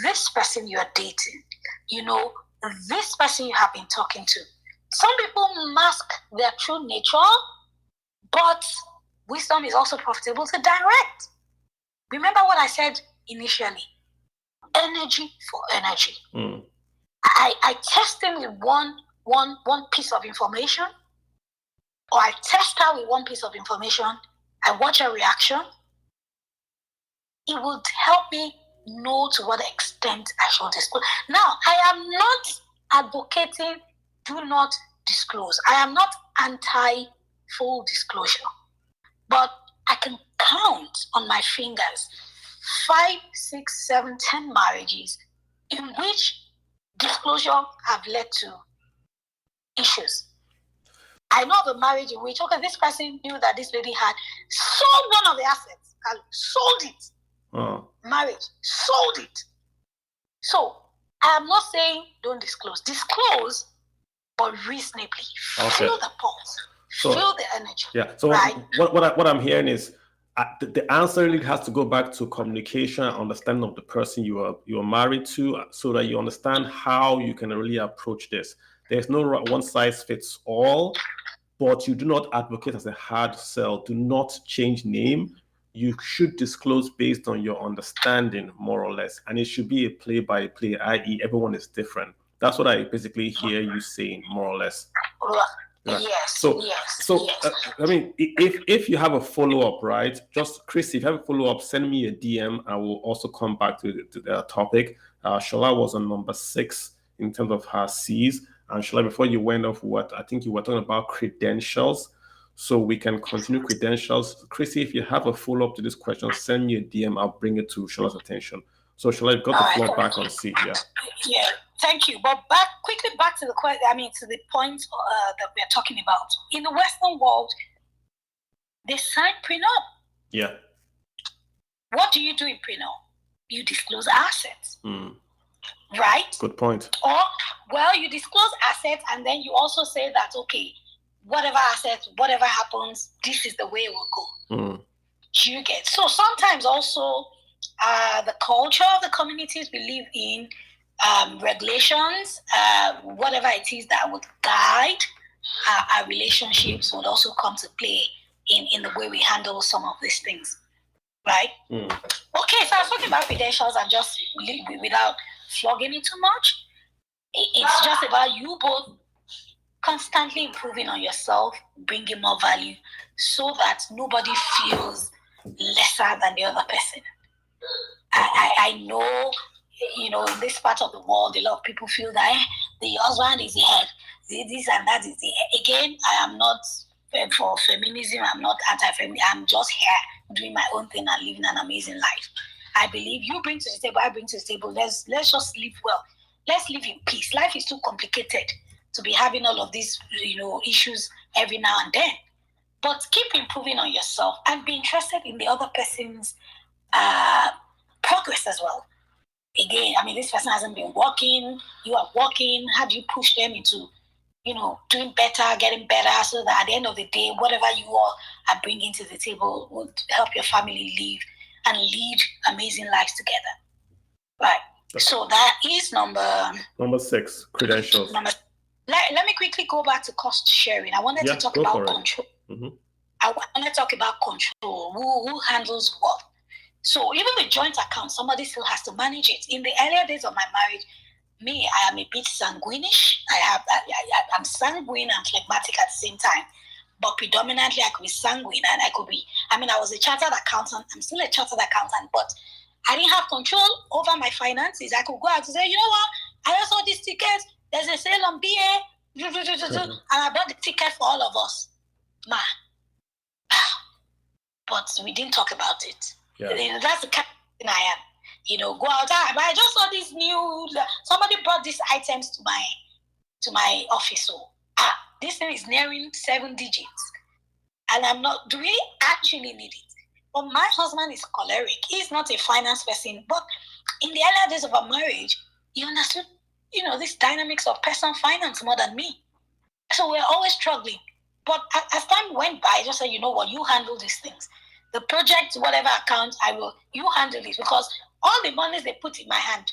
this person you're dating. You know this person you have been talking to. Some people mask their true nature, but wisdom is also profitable to direct. Remember what I said initially. Energy for energy. I test him with one piece of information, or I test her with one piece of information. I watch her reaction. It would help me know to what extent I should disclose. Now, I am not advocating do not disclose. I am not anti-full disclosure. But I can count on my fingers 5, 6, 7, 10 marriages in which disclosure have led to issues. I know of a marriage in which, this person knew that this lady had sold one of the assets, sold it. Marriage, sold it. So, I am not saying don't disclose. Disclose, but reasonably. Feel the pulse. Feel the energy. Yeah. So, right? what I'm hearing is the answer really has to go back to communication, understanding of the person you are married to, so that you understand how you can really approach this. There's no one size fits all, but you do not advocate as a hard sell. Do not change name. You should disclose based on your understanding, more or less, and it should be a play-by-play, i.e., everyone is different. That's what I basically hear you saying, more or less. Right. Yes. So, I mean, if you have a follow-up, right? Just Chris, if you have a follow-up, send me a DM. I will also come back to the topic. Shola was on number 6 in terms of her C's, and Shola, before you went off, I think you were talking about credentials. So we can continue credentials. Chrissy, if you have a follow-up to this question, send me a DM. I'll bring it to Shola's attention. So Shola, I've got the floor back on C. Yeah, thank you. But quickly back to the question. To the point that we're talking about. In the Western world, they sign prenup. Yeah. What do you do in prenup? You disclose assets. Right? Good point. Or, you disclose assets, and then you also say that, okay, whatever assets, whatever happens, this is the way it will go. You get. So sometimes also the culture of the communities we live in, regulations, whatever it is that would guide our relationships would also come to play in the way we handle some of these things. Right? Okay, I was talking about credentials and just without flogging it too much. It's just about you both constantly improving on yourself, bringing more value, so that nobody feels lesser than the other person. I know, in this part of the world, a lot of people feel that the husband is the head, this and that is the head. Again, I am not for feminism, I'm not anti-feminism, I'm just here doing my own thing and living an amazing life. I believe you bring to the table, I bring to the table, let's just live well. Let's live in peace. Life is too complicated to be having all of these, issues every now and then. But keep improving on yourself and be interested in the other person's progress as well. Again, this person hasn't been working, you are working. How do you push them into, doing better, getting better, so that at the end of the day, whatever you all are bringing to the table will help your family live and lead amazing lives together. Right. So that is number 6, credentials. Let me quickly go back to cost sharing. I wanted to talk about control. Mm-hmm. I want to talk about control. Who handles what? So even the joint account, somebody still has to manage it. In the earlier days of my marriage, I am a bit sanguinish. I'm sanguine and phlegmatic at the same time. But predominantly, I could be sanguine and I could be, I was a chartered accountant. I'm still a chartered accountant, but I didn't have control over my finances. I could go out and say, you know what? I just saw this ticket. There's a sale on BA. And I bought the ticket for all of us. But we didn't talk about it. Yeah. That's the kind of thing I am. Go out. But I just saw this new. Somebody brought these items to my office. So this thing is nearing 7 digits, and I'm not. Do we actually need it? But my husband is choleric. He's not a finance person. But in the earlier days of our marriage, he understood, this dynamics of personal finance more than me. So we're always struggling. But as time went by, I just said, you know what, you handle these things. The project, whatever account, you handle it, because all the monies they put in my hand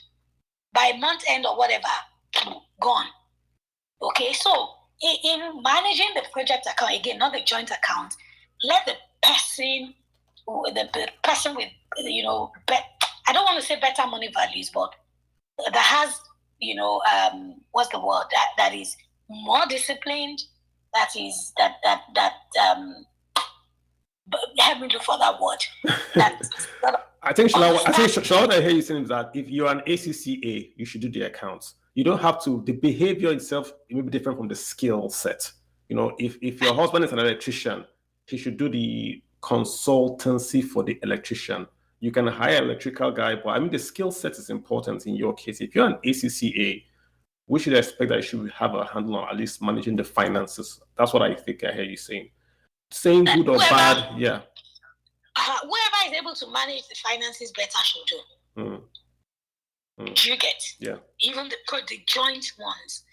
by month end or whatever, gone. Okay, so in managing the project account, again, not the joint account, let the person with, I don't want to say better money values, but that has, what's the word, that is more disciplined, that is, help me look for that word. I think what I hear you saying is that if you're an ACCA, you should do the accounts. You don't have to. The behavior itself may be different from the skill set. If your husband is an electrician, he should do the consultancy for the electrician. You can hire an electrical guy, but the skill set is important in your case. If you're an ACCA, we should expect that you should have a handle on at least managing the finances. That's what I think I hear you saying. Saying good or bad, yeah. Whoever is able to manage the finances better should do. Do you get? Yeah. Even the joint ones,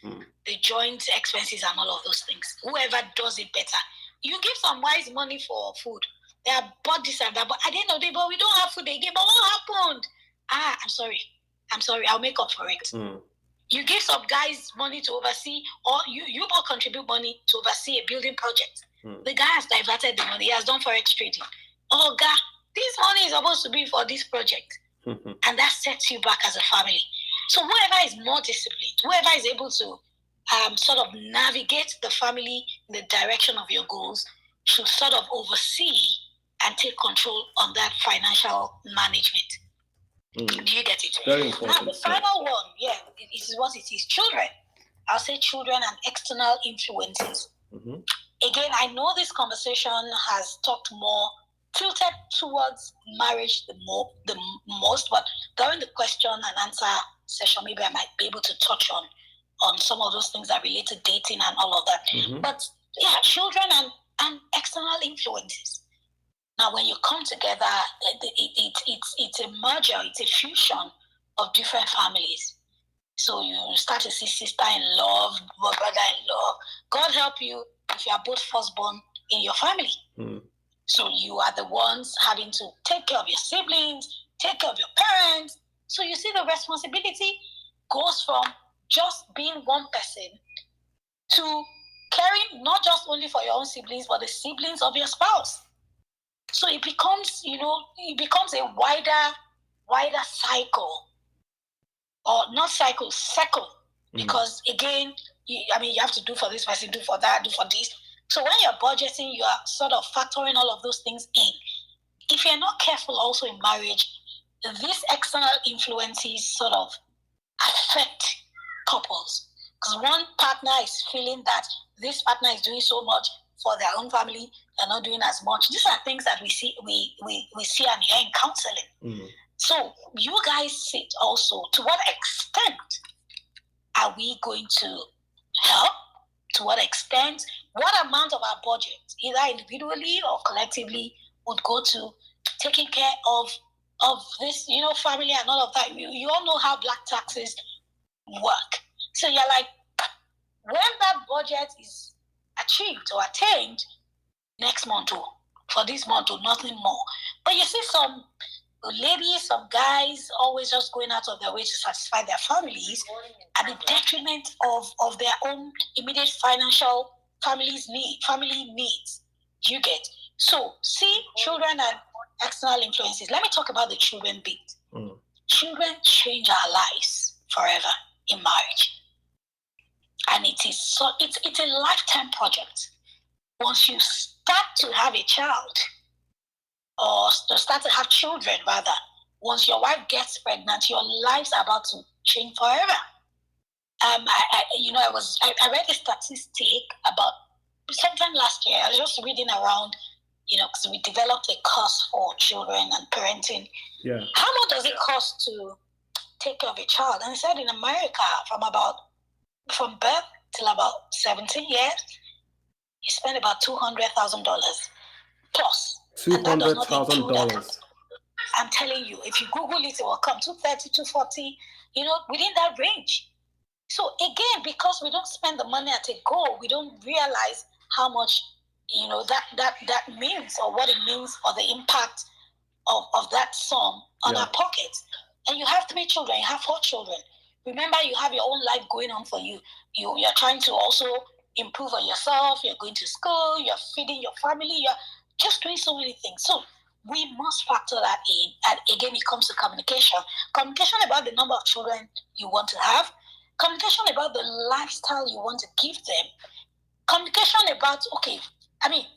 the joint expenses and all of those things. Whoever does it better. You give some wise money for food. They have bought this and that, but at the end of the day, but we don't have food again. But what happened? I'm sorry. I'll make up for it. You give some guys money to oversee, or you both contribute money to oversee a building project. The guy has diverted the money. He has done forex trading. Oh, God, this money is supposed to be for this project. And that sets you back as a family. So whoever is more disciplined, whoever is able to sort of navigate the family in the direction of your goals, should sort of oversee and take control on that financial management. Do you get it? Very important. Now, the final one, it is what it is. Children. I'll say children and external influences. Again, I know this conversation has talked more tilted towards marriage the most, but during the question and answer session, maybe I might be able to touch on some of those things that relate to dating and all of that. But children and external influences. Now, when you come together, it's a merger, it's a fusion of different families. So you start to see sister-in-law, brother-in-law. God help you if you are both firstborn in your family. So you are the ones having to take care of your siblings, take care of your parents. So you see the responsibility goes from just being one person to caring not just only for your own siblings, but the siblings of your spouse. So it becomes, a wider wider cycle, or not cycle, circle. Because again, you have to do for this person, do for that, do for this. So when you're budgeting, you are sort of factoring all of those things in. If you're not careful also in marriage, these external influences sort of affect couples. Because one partner is feeling that this partner is doing so much for their own family, they're not doing as much. These are things that we see and hear in counseling. So you guys sit also, to what extent are we going to help? To what extent? What amount of our budget, either individually or collectively, would go to taking care of this, family and all of that? You all know how black taxes work. So you're like, when that budget is achieved or attained, next month, for this month, nothing more. But you see some ladies, some guys always just going out of their way to satisfy their families at the detriment of their own immediate family needs. You get? So, see, children and external influences. Let me talk about the children bit. Children change our lives forever in marriage. And it's a lifetime project. Once you start to have a child, or start to have children rather, once your wife gets pregnant, your lives are about to change forever. I read a statistic about sometime last year. I was just reading around, because we developed a course for children and parenting. Yeah. How much does it cost to take care of a child? And it said in America, from birth till about 17 years, you spend about $200,000 plus. $200,000. I'm telling you, if you Google it, it will come 230, 240, within that range. So again, because we don't spend the money at a go, we don't realize how much, that means, or what it means, or the impact of that sum on our pockets. And you have 3 children, you have 4 children. Remember, you have your own life going on for you. You're trying to also improve on yourself. You're going to school. You're feeding your family. You're just doing so many things. So we must factor that in. And again, it comes to communication. Communication about the number of children you want to have. Communication about the lifestyle you want to give them. Communication about,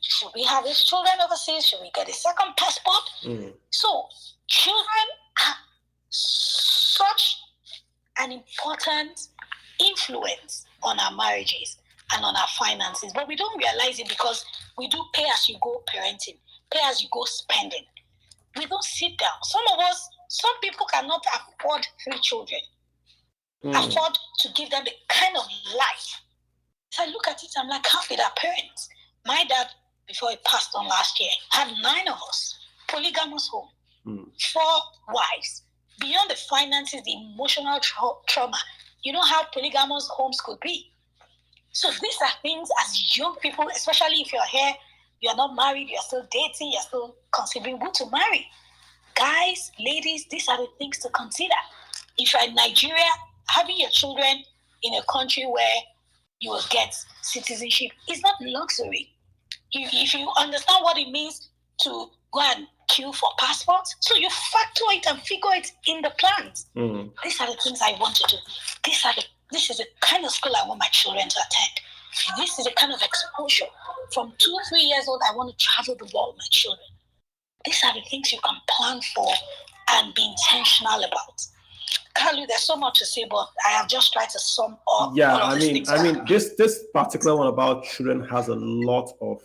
should we have these children overseas? Should we get a second passport? So children are such an important influence on our marriages and on our finances, but we don't realize it because we do pay-as-you-go parenting, pay-as-you-go spending. We don't sit down. Some people cannot afford 3 children, afford to give them the kind of life. So I look at it, I'm like, how did our parents? My dad, before he passed on last year, had 9 of us, polygamous home, 4 wives. Beyond the finances, the emotional trauma, you know how polygamous homes could be. So these are things as young people, especially if you're here, you're not married, you're still dating, you're still considering who to marry. Guys, ladies, these are the things to consider. If you're in Nigeria, having your children in a country where you will get citizenship is not luxury. If you understand what it means to go and queue for passports, so you factor it and figure it in the plans. These are the things I want to do. This is the kind of school I want my children to attend. This is the kind of exposure. From 2 or 3 years old, I want to travel the world with my children. These are the things you can plan for and be intentional about. Carlu, there's so much to say, but I have just tried to sum up. Yeah, I mean, this particular one about children has a lot of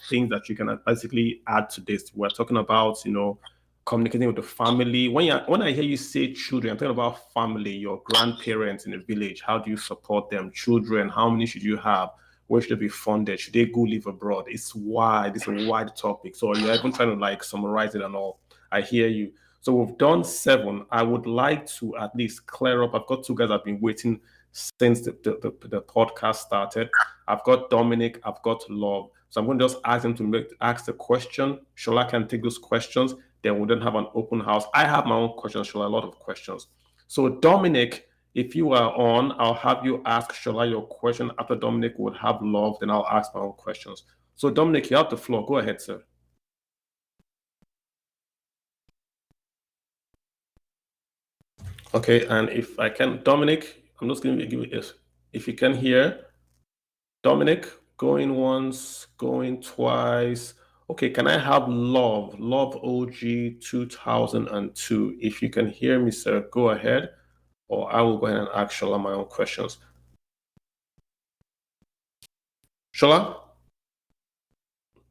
things that you can basically add to this. We're talking about, communicating with the family. When I hear you say children, I'm talking about family, your grandparents in the village. How do you support them? Children, how many should you have? Where should they be funded? Should they go live abroad? It's wide. It's a wide topic. So you're even trying to summarize it and all. I hear you. So we've done 7. I would like to at least clear up. I've got 2 guys I've been waiting since the podcast started. I've got Dominic, I've got Love. So I'm going to just ask them to ask the question. Shola can take those questions. Then we'll then have an open house. I have my own questions, Shola, a lot of questions. So Dominic, if you are on, I'll have you ask Shola your question. After Dominic would have Love, then I'll ask my own questions. So Dominic, you have the floor. Go ahead, sir. Okay, and if I can, Dominic, I'm just going to give it. If you can hear, Dominic, going once, going twice. Okay, can I have Love OG 2002? If you can hear me, sir, go ahead, or I will go ahead and ask Shola my own questions. Shola?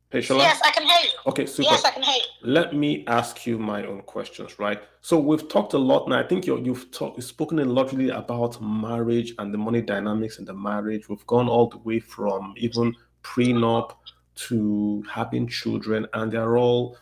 Hey, Shola? Yes, I can hear you. Okay, super. Yes, I can hear you. Let me ask you my own questions, right? So we've talked a lot now. I think you've spoken a lot really about marriage and the money dynamics in the marriage. We've gone all the way from even prenup to having children, and they're all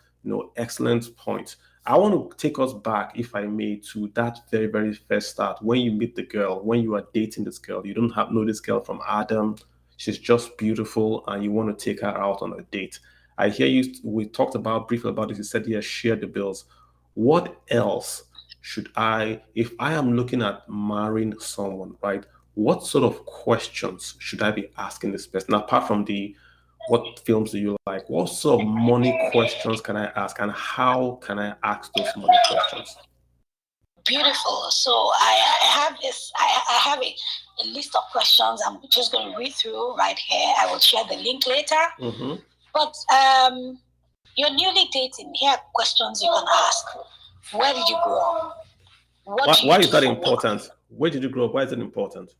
excellent points. I want to take us back, if I may, to that very, very first start when you meet the girl, when you are dating this girl. You don't have know this girl from Adam. She's just beautiful, and you want to take her out on a date. I hear you. We talked about briefly about this. You said, yeah, share the bills. What else should I, if I am looking at marrying someone, right? What sort of questions should I be asking this person apart from the what films do you like? What sort of money questions can I ask, and how can I ask those money questions? Beautiful. So I have this. I have a list of questions. I'm just going to read through right here. I will share the link later. Mm-hmm. But you're newly dating. Here are questions you can ask. Where did you grow up? What do you Why do is that for work? important? Where did you grow up? Why is it important?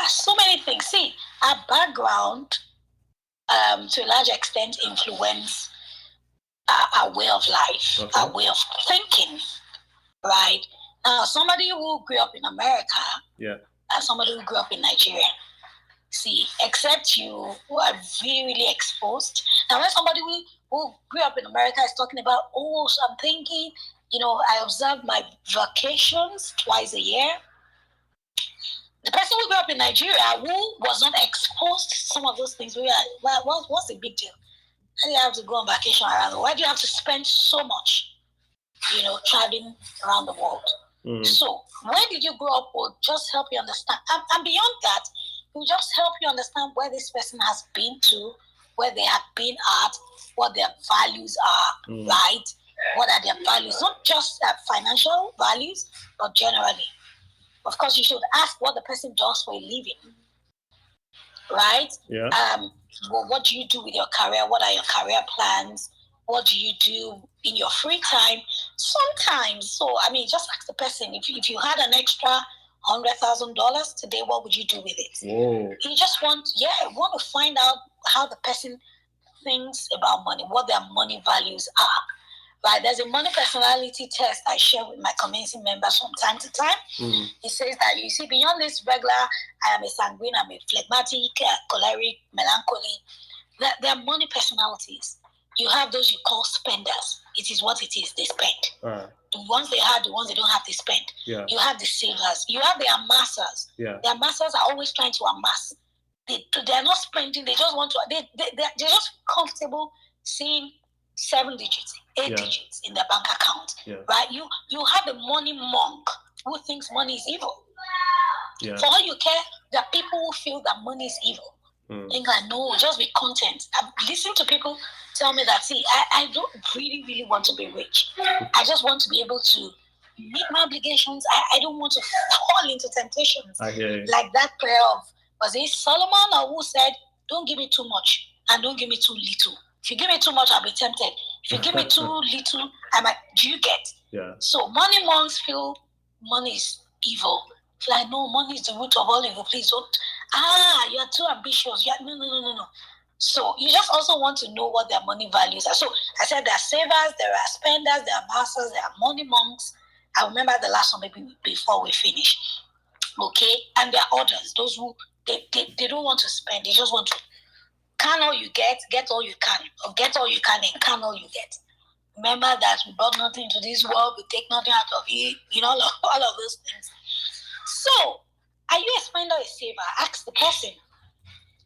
So many things. See, our background, to a large extent, influence our way of life, Okay. our way of thinking. Right now, somebody who grew up in America, Yeah, and somebody who grew up in Nigeria. See, except you who are really, really exposed. Now, when somebody who grew up in America is talking about, oh, so I'm thinking, I observe my vacations twice a year. The person who grew up in Nigeria who was not exposed to some of those things, we are, well, what's the big deal? Why do you have to go on vacation around? Why do you have to spend so much, traveling around the world? Mm. So, where did you grow up will just help you understand. And beyond that, it will just help you understand where this person has been to, where they have been at, what their values are, right? What are their values? Not just financial values, but generally. Of course, you should ask what the person does for a living, right? Yeah. Well, what do you do with your career? What are your career plans? What do you do in your free time? Sometimes, so I mean, just ask the person if you had an extra $100,000 today, what would you do with it? Whoa. You just want to find out how the person thinks about money, what their money values are. Right, there's a money personality test I share with my community members from time to time. It says that you see beyond this regular, I am a sanguine, I'm a phlegmatic, choleric, melancholy. There are money personalities. You have those you call spenders. It is what it is. They spend. The ones they have, the ones they don't have, they spend. Yeah. You have the savers. You have the amassers. Yeah. The amassers are always trying to amass. They're not spending. They just want to. They're just comfortable seeing 7 digits, 8 digits in their bank account. Yeah. Right? You have the money monk who thinks money is evil. Yeah. For all you care, there are people who feel that money is evil. Think I know, just be content. I've listened to people tell me that, see, I don't really, really want to be rich. I just want to be able to meet my obligations. I don't want to fall into temptations. I hear you. Like that prayer of, was it Solomon or who said, don't give me too much and don't give me too little. If you give me too much, I'll be tempted. If you give me too little, I might. Do you get? Yeah. So money monks feel money is evil. Like, no, money is the root of all evil. Please don't. You're too ambitious. No. So you just also want to know what their money values are. So I said there are savers, there are spenders, there are masters, there are money monks. I remember the last one maybe before we finish. Okay, and there are others. Those who they don't want to spend. They just want to can all you get all you can, or get all you can all you get. Remember that we brought nothing to this world, we take nothing out of it, all of those things. So, are you a spender or a saver? Ask the person.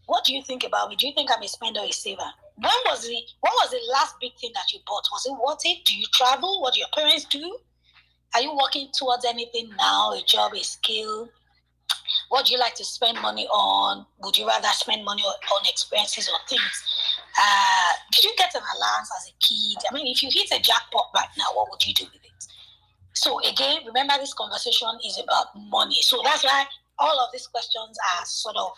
What do you think about me? Do you think I'm a spender or a saver? What was the last big thing that you bought? Was it worth it? Do you travel? What do your parents do? Are you working towards anything now? A job, a skill? What do you like to spend money on? Would you rather spend money on expenses or things? Did you get an allowance as a kid? I mean, if you hit a jackpot right now, what would you do with it? So again, remember this conversation is about money. So that's why all of these questions are sort of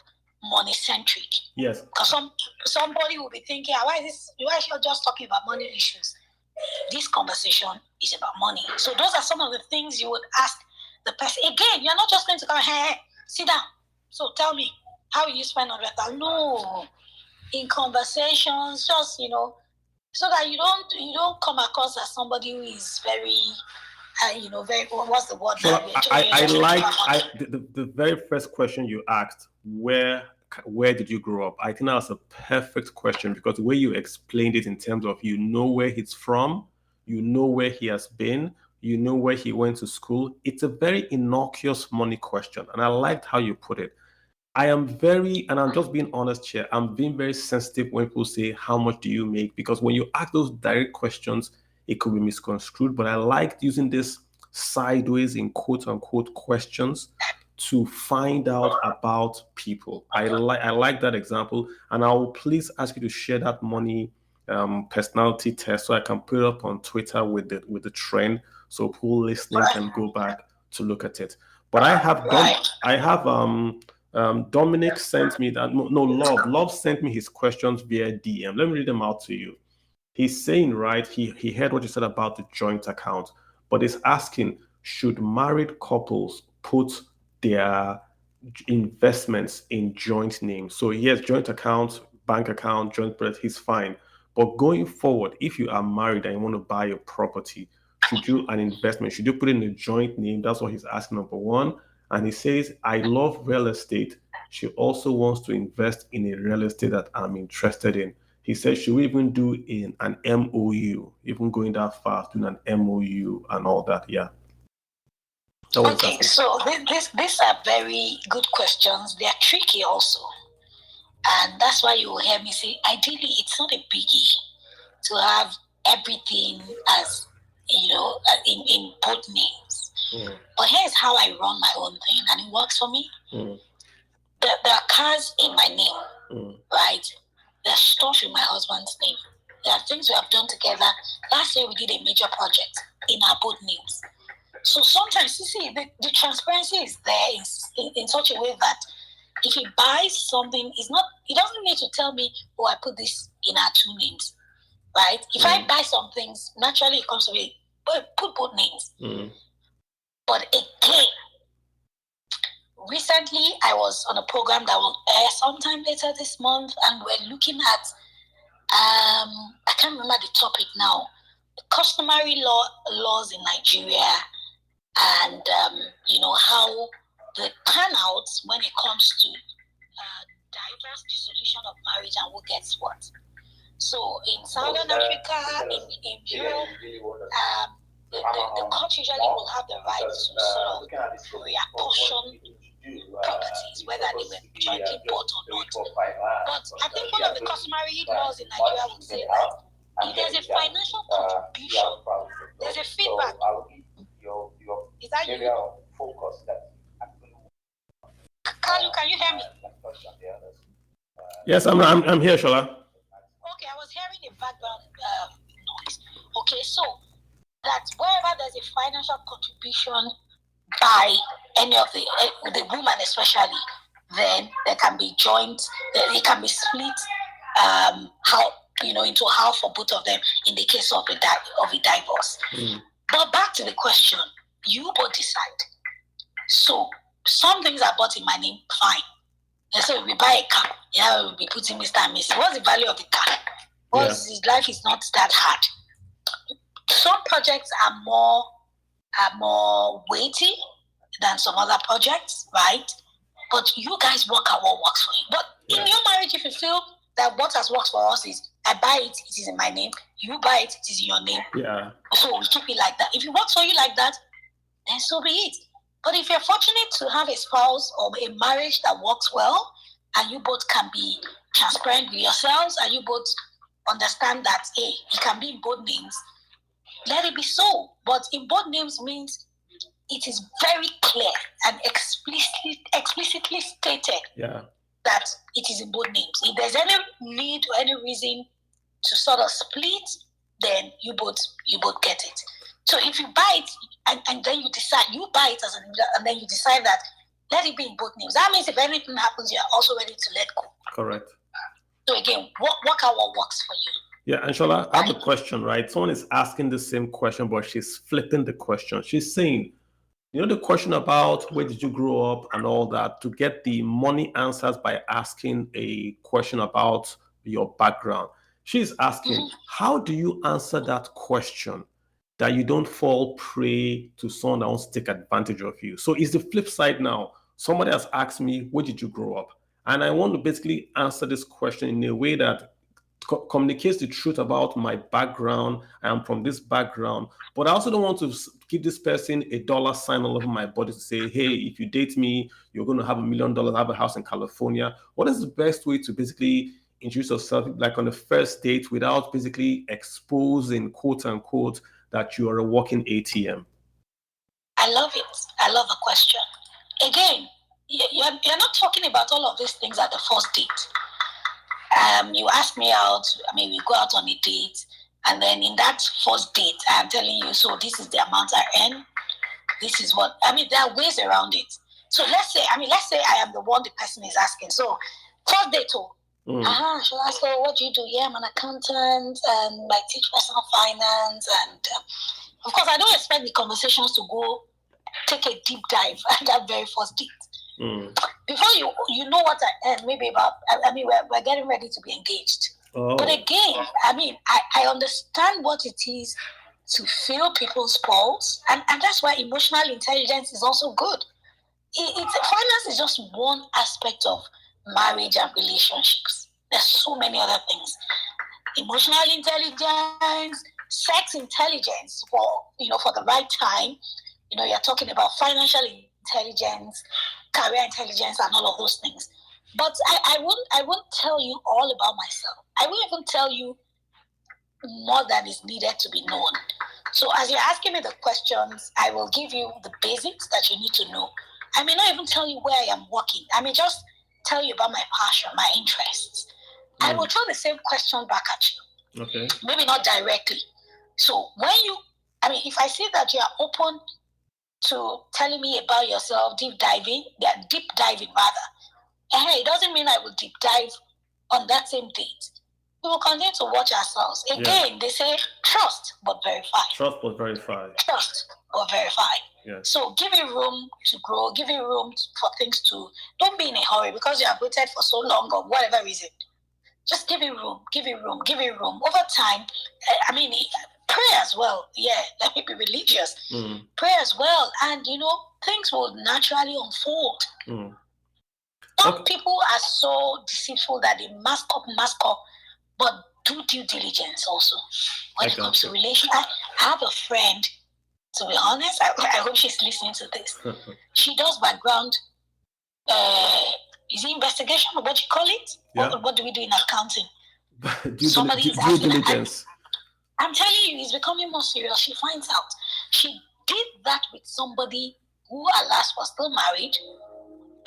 money centric. Yes. Because somebody will be thinking, why is she just talking about money issues? This conversation is about money. So those are some of the things you would ask the person. Again, you're not just going to come, hey, sit down. So tell me, how will you spend $100,000? No. In conversations, just, so that you don't come across as somebody who is very, very, what's the word? So the very first question you asked, where did you grow up? I think that's a perfect question, because the way you explained it in terms of where he's from, where he has been, where he went to school. It's a very innocuous money question, and I liked how you put it. And I'm just being honest here, I'm being very sensitive when people say, how much do you make? Because when you ask those direct questions, it could be misconstrued. But I liked using this sideways, in quote unquote, questions to find out about people. I like that example. And I will please ask you to share that money personality test, so I can put it up on Twitter with the trend, so people listening can go back to look at it. But I have Dominic sent me that. No, Love sent me his questions via DM. Let me read them out to you. He's saying, right, he heard what you said about the joint account, but he's asking, should married couples put their investments in joint names? So yes, joint account, bank account, joint bread, he's fine. But going forward, if you are married and you want to buy a property, should you put it in a joint name? That's what he's asking, number one. And he says, I love real estate. She also wants to invest in a real estate that I'm interested in. He said, should we even do an MOU, even going that far, doing an MOU and all that? Yeah. Okay, so these are very good questions. They are tricky also. And that's why you will hear me say, ideally, it's not a biggie to have everything as, in both names. But here's how I run my own thing, and it works for me. There are cars in my name, right? There are stuff in my husband's name. There are things we have done together. Last year, we did a major project in our both names. So sometimes, you see, the transparency is there in such a way that if he buys something, he doesn't need to tell me, oh, I put this in our two names, right? If I buy some things, naturally it comes to me, put both names. But again, recently I was on a program that will air sometime later this month, and we're looking at, I can't remember the topic now, customary laws in Nigeria, and how the panouts when it comes to divorce, dissolution of marriage, and who gets what. So in Southern Africa, in Europe, the court usually will have the right to sort of reapportion properties, whether they were jointly bought or not. But I think one of the customary laws in Nigeria would say that if there's a financial contribution, there's a feedback. Is that you? Kalu, can you hear me? Yes, I'm here, Shola. Okay, I was hearing a background noise. Okay, so that wherever there's a financial contribution by any of the woman especially, then there can be joint, it can be split into half for both of them in the case of a divorce. But back to the question, you both decide. So some things are bought in my name, fine. And so we buy a car, we'll be putting Mr. and Mrs. What's the value of the car? His life is not that hard. Some projects are more weighty than some other projects, right? But you guys work out what works for you. But in your marriage, if you feel that what has worked for us is I buy it, it is in my name. You buy it, it is in your name. Yeah. So we keep it like that. If it works for you like that, then so be it. But if you're fortunate to have a spouse or a marriage that works well, and you both can be transparent with yourselves, and you both understand that, hey, it can be in both names, let it be so. But in both names means it is very clear and explicitly stated that it is in both names. If there's any need or any reason to sort of split, then you both get it. So if you buy it and then you buy it as an individual, and then you decide that let it be in both names. That means if anything happens, you're also ready to let go. Correct. So again, work out what works for you. Yeah, and Shola, I have a question, right? Someone is asking the same question, but she's flipping the question. She's saying, the question about where did you grow up and all that, to get the money answers by asking a question about your background. She's asking, how do you answer that question that you don't fall prey to someone that wants to take advantage of you? So it's the flip side now. Somebody has asked me, where did you grow up? And I want to basically answer this question in a way that communicates the truth about my background. I am from this background, but I also don't want to give this person a dollar sign all over my body to say, hey, if you date me, you're going to have $1 million, have a house in California. What is the best way to basically introduce yourself, like on the first date, without basically exposing, quote unquote, that you are a walking ATM? I love it. I love the question. Again, you're not talking about all of these things at the first date. You ask me out, we go out on a date, and then in that first date, I'm telling you, so this is the amount I earn, this is what, there are ways around it. So let's say I am the one the person is asking. So first date, so I say, what do you do? Yeah, I'm an accountant, and I teach personal finance, and of course, I don't expect the conversations to go take a deep dive at that very first date. Before you know what I earn, maybe about, we're getting ready to be engaged. Oh. But again, I understand what it is to feel people's pulse, and that's why emotional intelligence is also good. Finance is just one aspect of marriage and relationships. There's so many other things. Emotional intelligence, sex intelligence for the right time. You're talking about financial intelligence, career intelligence, and all of those things. But I won't tell you all about myself. I won't even tell you more than is needed to be known. So as you're asking me the questions, I will give you the basics that you need to know. I may not even tell you where I am working. I may just tell you about my passion, my interests. I will throw the same question back at you. Okay. Maybe not directly. So when if I see that you are open to telling me about yourself, deep diving rather, it doesn't mean I will deep dive on that same date. We will continue to watch ourselves. Again, They say trust but verify. Trust but verify. Yeah. So give it room to grow, give it room for things to, don't be in a hurry because you have waited for so long or whatever reason. Just give it room. Over time, pray as well. Yeah, let me be religious. Pray as well. And, things will naturally unfold. Some people are so deceitful that they mask up, but do due diligence also. When it comes to relations, I have a friend, to be honest, I hope she's listening to this. She does background, is it investigation or what do you call it? Yeah. What do we do in accounting? Due diligence. I'm telling you, it's becoming more serious. She finds out. She did that with somebody who, alas, was still married.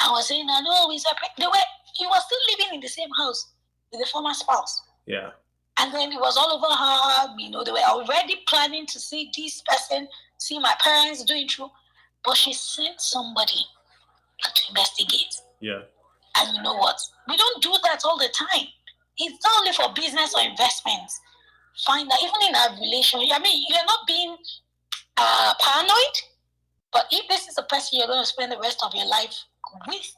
I was saying, I know, he was still living in the same house with the former spouse. Yeah. And then it was all over her, they were already planning to see this person, see my parents doing through. But she sent somebody to investigate. Yeah. And you know what? We don't do that all the time. It's not only for business or investments. Find that even in our relationship, you're not being paranoid, but if this is a person you're going to spend the rest of your life with,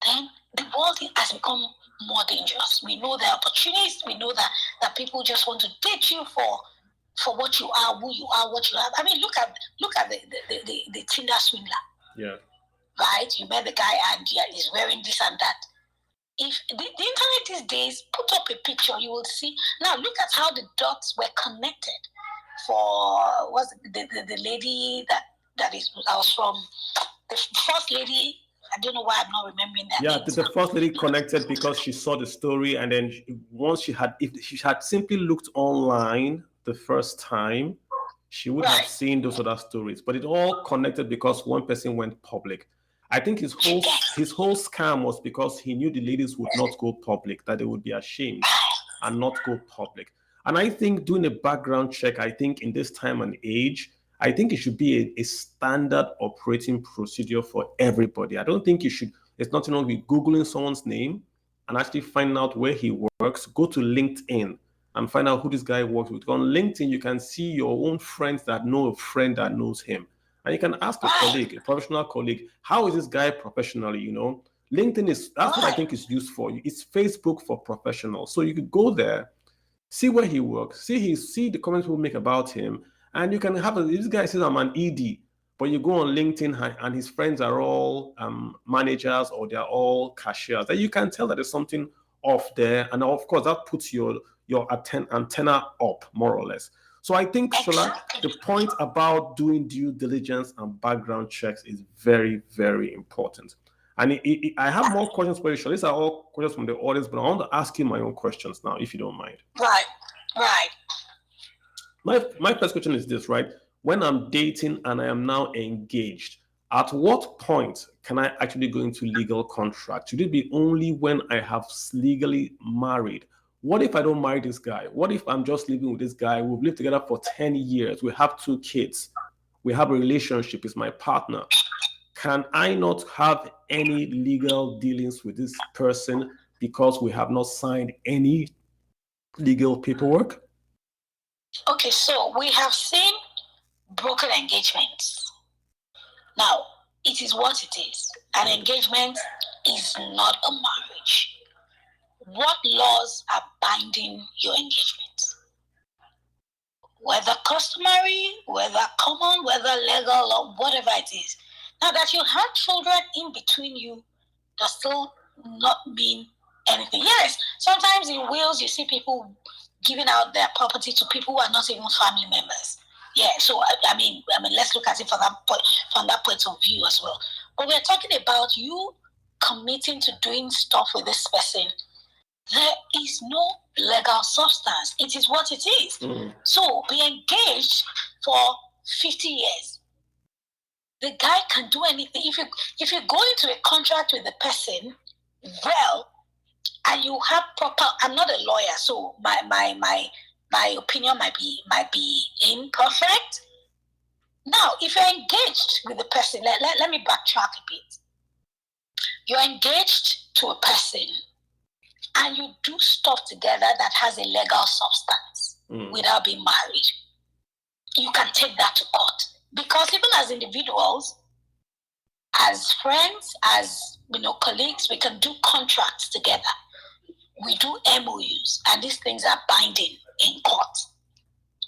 then the world has become more dangerous. We know there are opportunities. We know that people just want to date you for what you are, who you are, what you have. Look at the Tinder swindler. Yeah. Right? You met the guy and he's wearing this and that. If the internet these days, put up a picture, you will see. Now look at how the dots were connected for the lady that was from the first lady. I don't know why I'm not remembering that. Yeah, the first lady connected because she saw the story, and then if she had simply looked online the first time, she would have seen those other stories. But it all connected because one person went public. I think his whole scam was because he knew the ladies would not go public, that they would be ashamed and not go public. And I think doing a background check, I think in this time and age, I think it should be a standard operating procedure for everybody. I don't think you should, it's nothing wrong with Googling someone's name and actually find out where he works. Go to LinkedIn and find out who this guy works with. On LinkedIn, you can see your own friends that know a friend that knows him. And you can ask a colleague, a professional colleague, how is this guy professionally, LinkedIn is, that's what I think is used for. It's Facebook for professionals. So you could go there, see where he works, see the comments people make about him, and you can have this guy says I'm an ED, but you go on LinkedIn and his friends are all managers or they're all cashiers. Then you can tell that there's something off there, and of course that puts your antenna up more or less. So I think, Shola, the point about doing due diligence and background checks is very, very important. And I have more questions for you, Shola. These are all questions from the audience, but I want to ask you my own questions now, if you don't mind. Right, right. My first question is this, right? When I'm dating and I am now engaged, at what point can I actually go into legal contract? Should it be only when I have legally married? What if I don't marry this guy? What if I'm just living with this guy? We've lived together for 10 years. We have 2 kids. We have a relationship. He's my partner. Can I not have any legal dealings with this person because we have not signed any legal paperwork? Okay, so we have seen broken engagements. Now, it is what it is. An engagement is not a marriage. What laws are binding your engagement? Whether customary, whether common, whether legal, or whatever it is. Now, that you have children in between you does still not mean anything. Yes, sometimes in wills you see people giving out their property to people who are not even family members. Yeah, so I mean, let's look at it from that point of view as well. But we're talking about you committing to doing stuff with this person. There is no legal substance. It is what it is. So be engaged for 50 years. The guy can do anything. If you go into a contract with the person, well, and you have proper, I'm not a lawyer, so my opinion might be imperfect. Now, if you're engaged with the person, let me backtrack a bit. You're engaged to a person and you do stuff together that has a legal substance without being married. You can take that to court. Because even as individuals, as friends, as colleagues, we can do contracts together. We do MOUs, and these things are binding in court.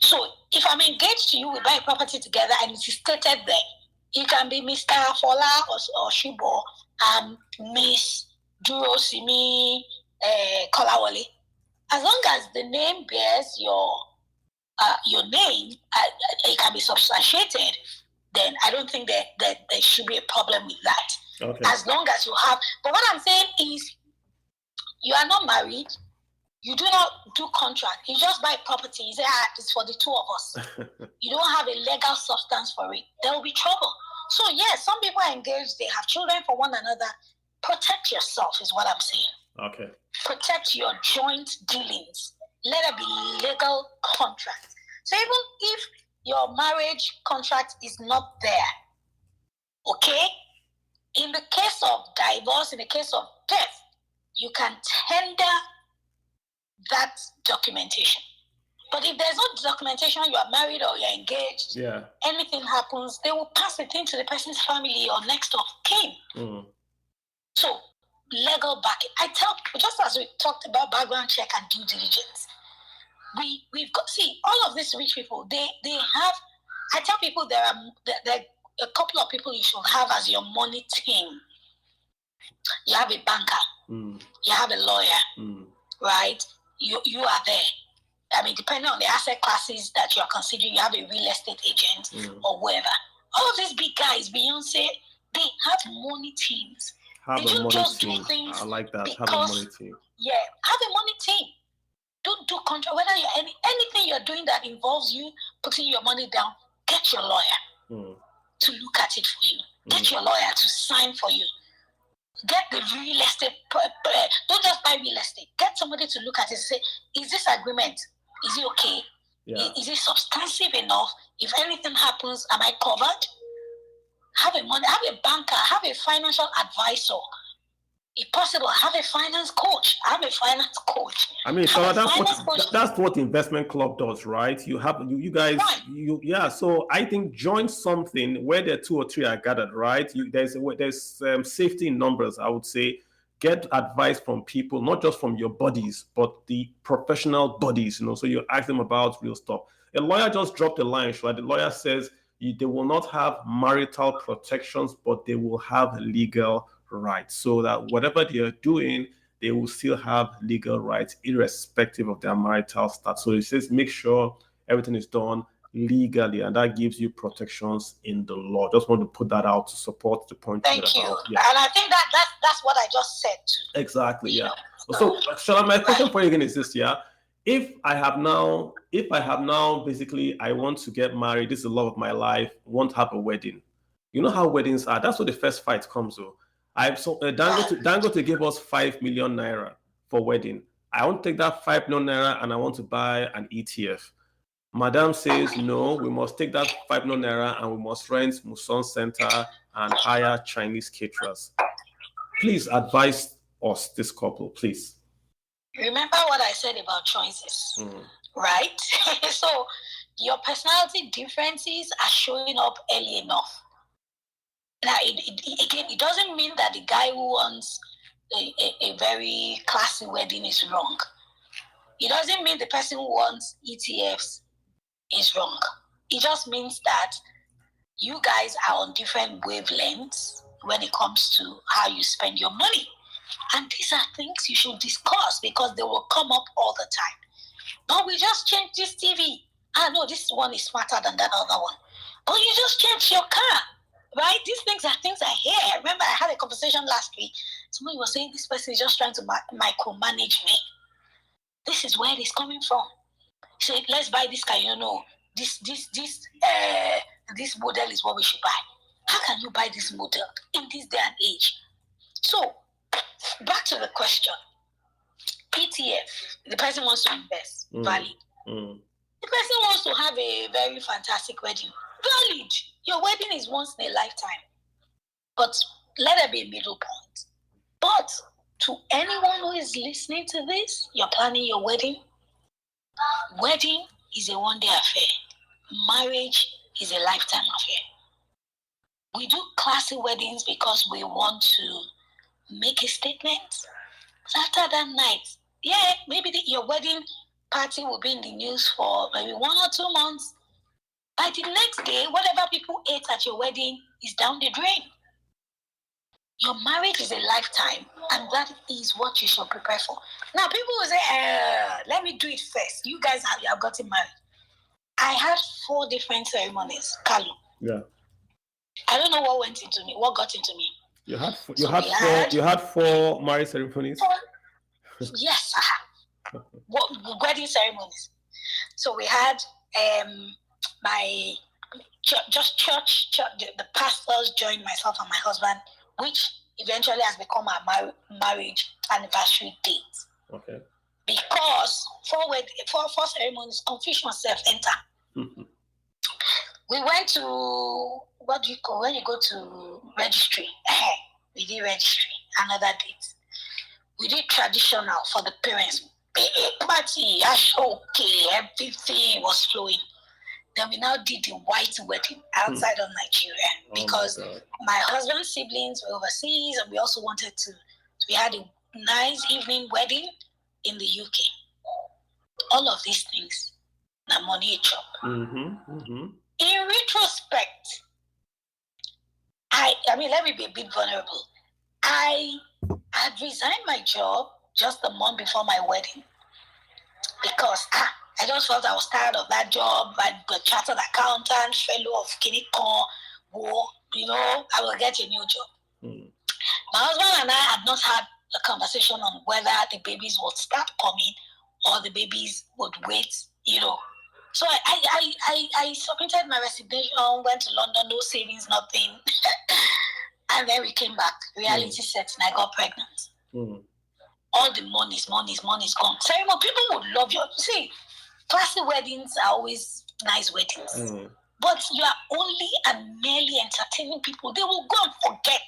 So if I'm engaged to you, we buy property together, and it's stated there. You can be Mr. Fola or Shibo, Miss Durosimi Kolawole. As long as the name bears your name, it can be substantiated, then I don't think that there should be a problem with that. Okay. As long as you have. But what I'm saying is, you are not married. You do not do contract. You just buy property. You say, it's for the 2 of us. You don't have a legal substance for it. There will be trouble. So yes, some people are engaged. They have children for one another. Protect yourself is what I'm saying. Okay. Protect your joint dealings. Let it be legal contract. So even if your marriage contract is not there, okay, in the case of divorce, in the case of death, you can tender that documentation. But if there's no documentation, you are married or you're engaged, anything happens, they will pass the thing to the person's family or next of kin. So legal backing. I tell people, just as we talked about background check and due diligence, we've got, see, all of these rich people, they have, I tell people there are a couple of people you should have as your money team. You have a banker, you have a lawyer, right? You are there. I mean, depending on the asset classes that you are considering, you have a real estate agent or whatever. All of these big guys, Beyonce, they have money teams. Have they a don't money just team. do things. I like that. Because, have a money team. Yeah, have a money team. Don't do contract. Whether you're anything you're doing that involves you putting your money down, get your lawyer to look at it for you. Get your lawyer to sign for you. Get the real estate. Don't just buy real estate. Get somebody to look at it and say, is this agreement, is it okay? Yeah. Is it substantive enough? If anything happens, am I covered? Have a banker, have a financial advisor. If possible, have a finance coach. Have a finance coach. I mean, Have Shola, a finance coach. that's what investment club does, right? You guys, Right. yeah. So I think join something where there are 2 or 3 are gathered, right? There's safety in numbers. I would say get advice from people, not just from your buddies, but the professional buddies. So you ask them about real stuff. A lawyer just dropped a line, right? The lawyer says they will not have marital protections, but they will have legal rights, so that whatever they are doing, they will still have legal rights irrespective of their marital status. So it says make sure everything is done legally, and that gives you protections in the law. Just want to put that out to support the point. Thank you. Yeah. And I think that's what I just said too. Exactly. Yeah. So, Shola, my question for you again is this: yeah, if I have now basically I want to get married. This is the love of my life. Want to have a wedding. You know how weddings are. That's where the first fight comes. So Dangote gave us 5 million naira for wedding. I want to take that 5 million naira and I want to buy an ETF. Madam says no, we must take that 5 million naira and we must rent Muson Center and hire Chinese caterers. Please advise us, this couple, please. Remember what I said about choices, right? So your personality differences are showing up early enough. Now, it doesn't mean that the guy who wants a very classy wedding is wrong. It doesn't mean the person who wants ETFs is wrong. It just means that you guys are on different wavelengths when it comes to how you spend your money. And these are things you should discuss because they will come up all the time. But we just changed this TV. No, this one is smarter than that other one. But you just changed your car. Right? These things are things I hear. I remember I had a conversation last week. Somebody was saying this person is just trying to micromanage me. This is where it is coming from. So let's buy this car. This model is what we should buy. How can you buy this model in this day and age? So back to the question. ETF. The person wants to invest. Valid. The person wants to have a very fantastic wedding. Valid. Your wedding is once in a lifetime. But let there be a middle point. But to anyone who is listening to this, you're planning your wedding. Wedding is a one-day affair. Marriage is a lifetime affair. We do classy weddings because we want to make a statement. But after that night, maybe your wedding party will be in the news for maybe 1 or 2 months. By the next day, whatever people ate at your wedding is down the drain. Your marriage is a lifetime, and that is what you should prepare for. Now, people will say, let me do it first. You guys have gotten married. I had 4 different ceremonies, Kalu. Yeah. I don't know what got into me. You had 4 marriage ceremonies? 4, yes, I had. Wedding ceremonies. So we had my church, the pastors joined myself and my husband, which eventually has become our marriage anniversary date. Okay. Because for ceremonies, confusion self enter. We went to, what do you call when you go to registry? We did registry, another date. We did traditional for the parents. Big party, okay, everything was flowing. Then we now did the white wedding outside of Nigeria because my husband's siblings were overseas, and we also wanted to. We had a nice evening wedding in the UK. All of these things, now money chop. In retrospect, I mean, let me be a bit vulnerable. I had resigned my job just a month before my wedding because I just felt I was tired of that job. I'm a chartered accountant, fellow of Kinikon, I will get a new job. My husband and I had not had a conversation on whether the babies would start coming or the babies would wait, So I submitted my resignation, went to London, no savings, nothing. And then we came back. Reality set, and I got pregnant. All the money's gone. Ceremony, people would love you. See, classic weddings are always nice weddings. But you are only and merely entertaining people. They will go and forget.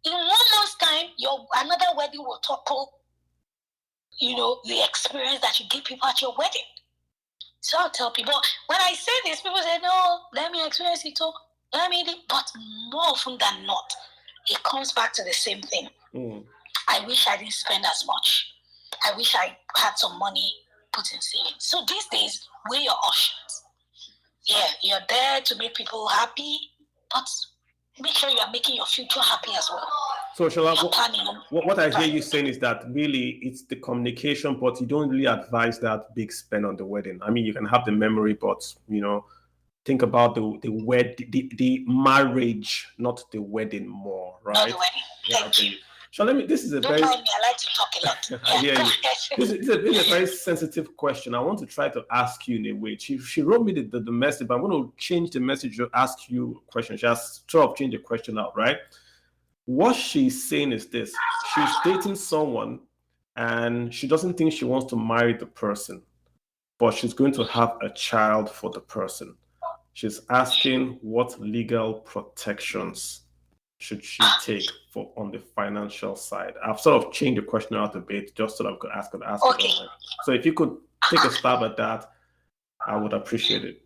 In 1 month's time, another wedding will topple, the experience that you give people at your wedding. So I'll tell people, when I say this, people say, no, let me experience it too. But more often than not, it comes back to the same thing. I wish I didn't spend as much. I wish I had some money put in savings. So these days, weigh your options. Yeah, you're there to make people happy, but make sure you are making your future happy as well. So, Shola, what I hear you saying is that really it's the communication, but you don't really advise that big spend on the wedding. I mean, you can have the memory, but think about the marriage, not the wedding more, right? Not the wedding. Thank you. So this is a Don't mind me, I like to talk a lot. I hear you. This is a very sensitive question. I want to try to ask you in a way. She wrote me the message, but I'm going to change the message to ask you a question. She has sort of changed the question out, right? What she's saying is this. She's dating someone and she doesn't think she wants to marry the person, but she's going to have a child for the person. She's asking what legal protections should she take on the financial side. I've sort of changed the question out a bit, just so I could ask okay. it. So if you could take a stab at that, I would appreciate it.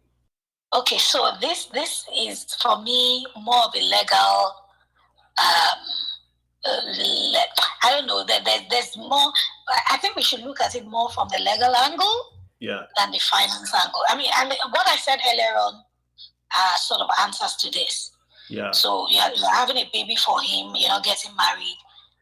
Okay, so this is for me more of a legal. I don't know. There's more. I think we should look at it more from the legal angle, than the finance angle. I mean, what I said earlier on sort of answers to this. Yeah. So you're having a baby for him, getting married.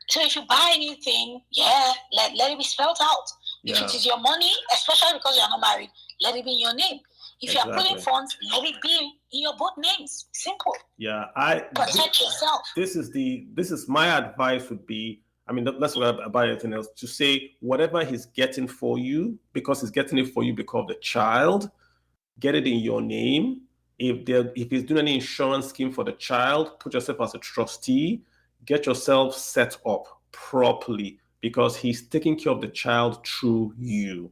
So if you buy anything, let it be spelled out. If it is your money, especially because you're not married, let it be in your name. If you are putting funds, let it be in your both names. Simple. Yeah, protect yourself. This is my advice would be. I mean, let's talk about anything else. To say whatever he's getting for you, because he's getting it for you because of the child, get it in your name. If he's doing any insurance scheme for the child, put yourself as a trustee. Get yourself set up properly because he's taking care of the child through you.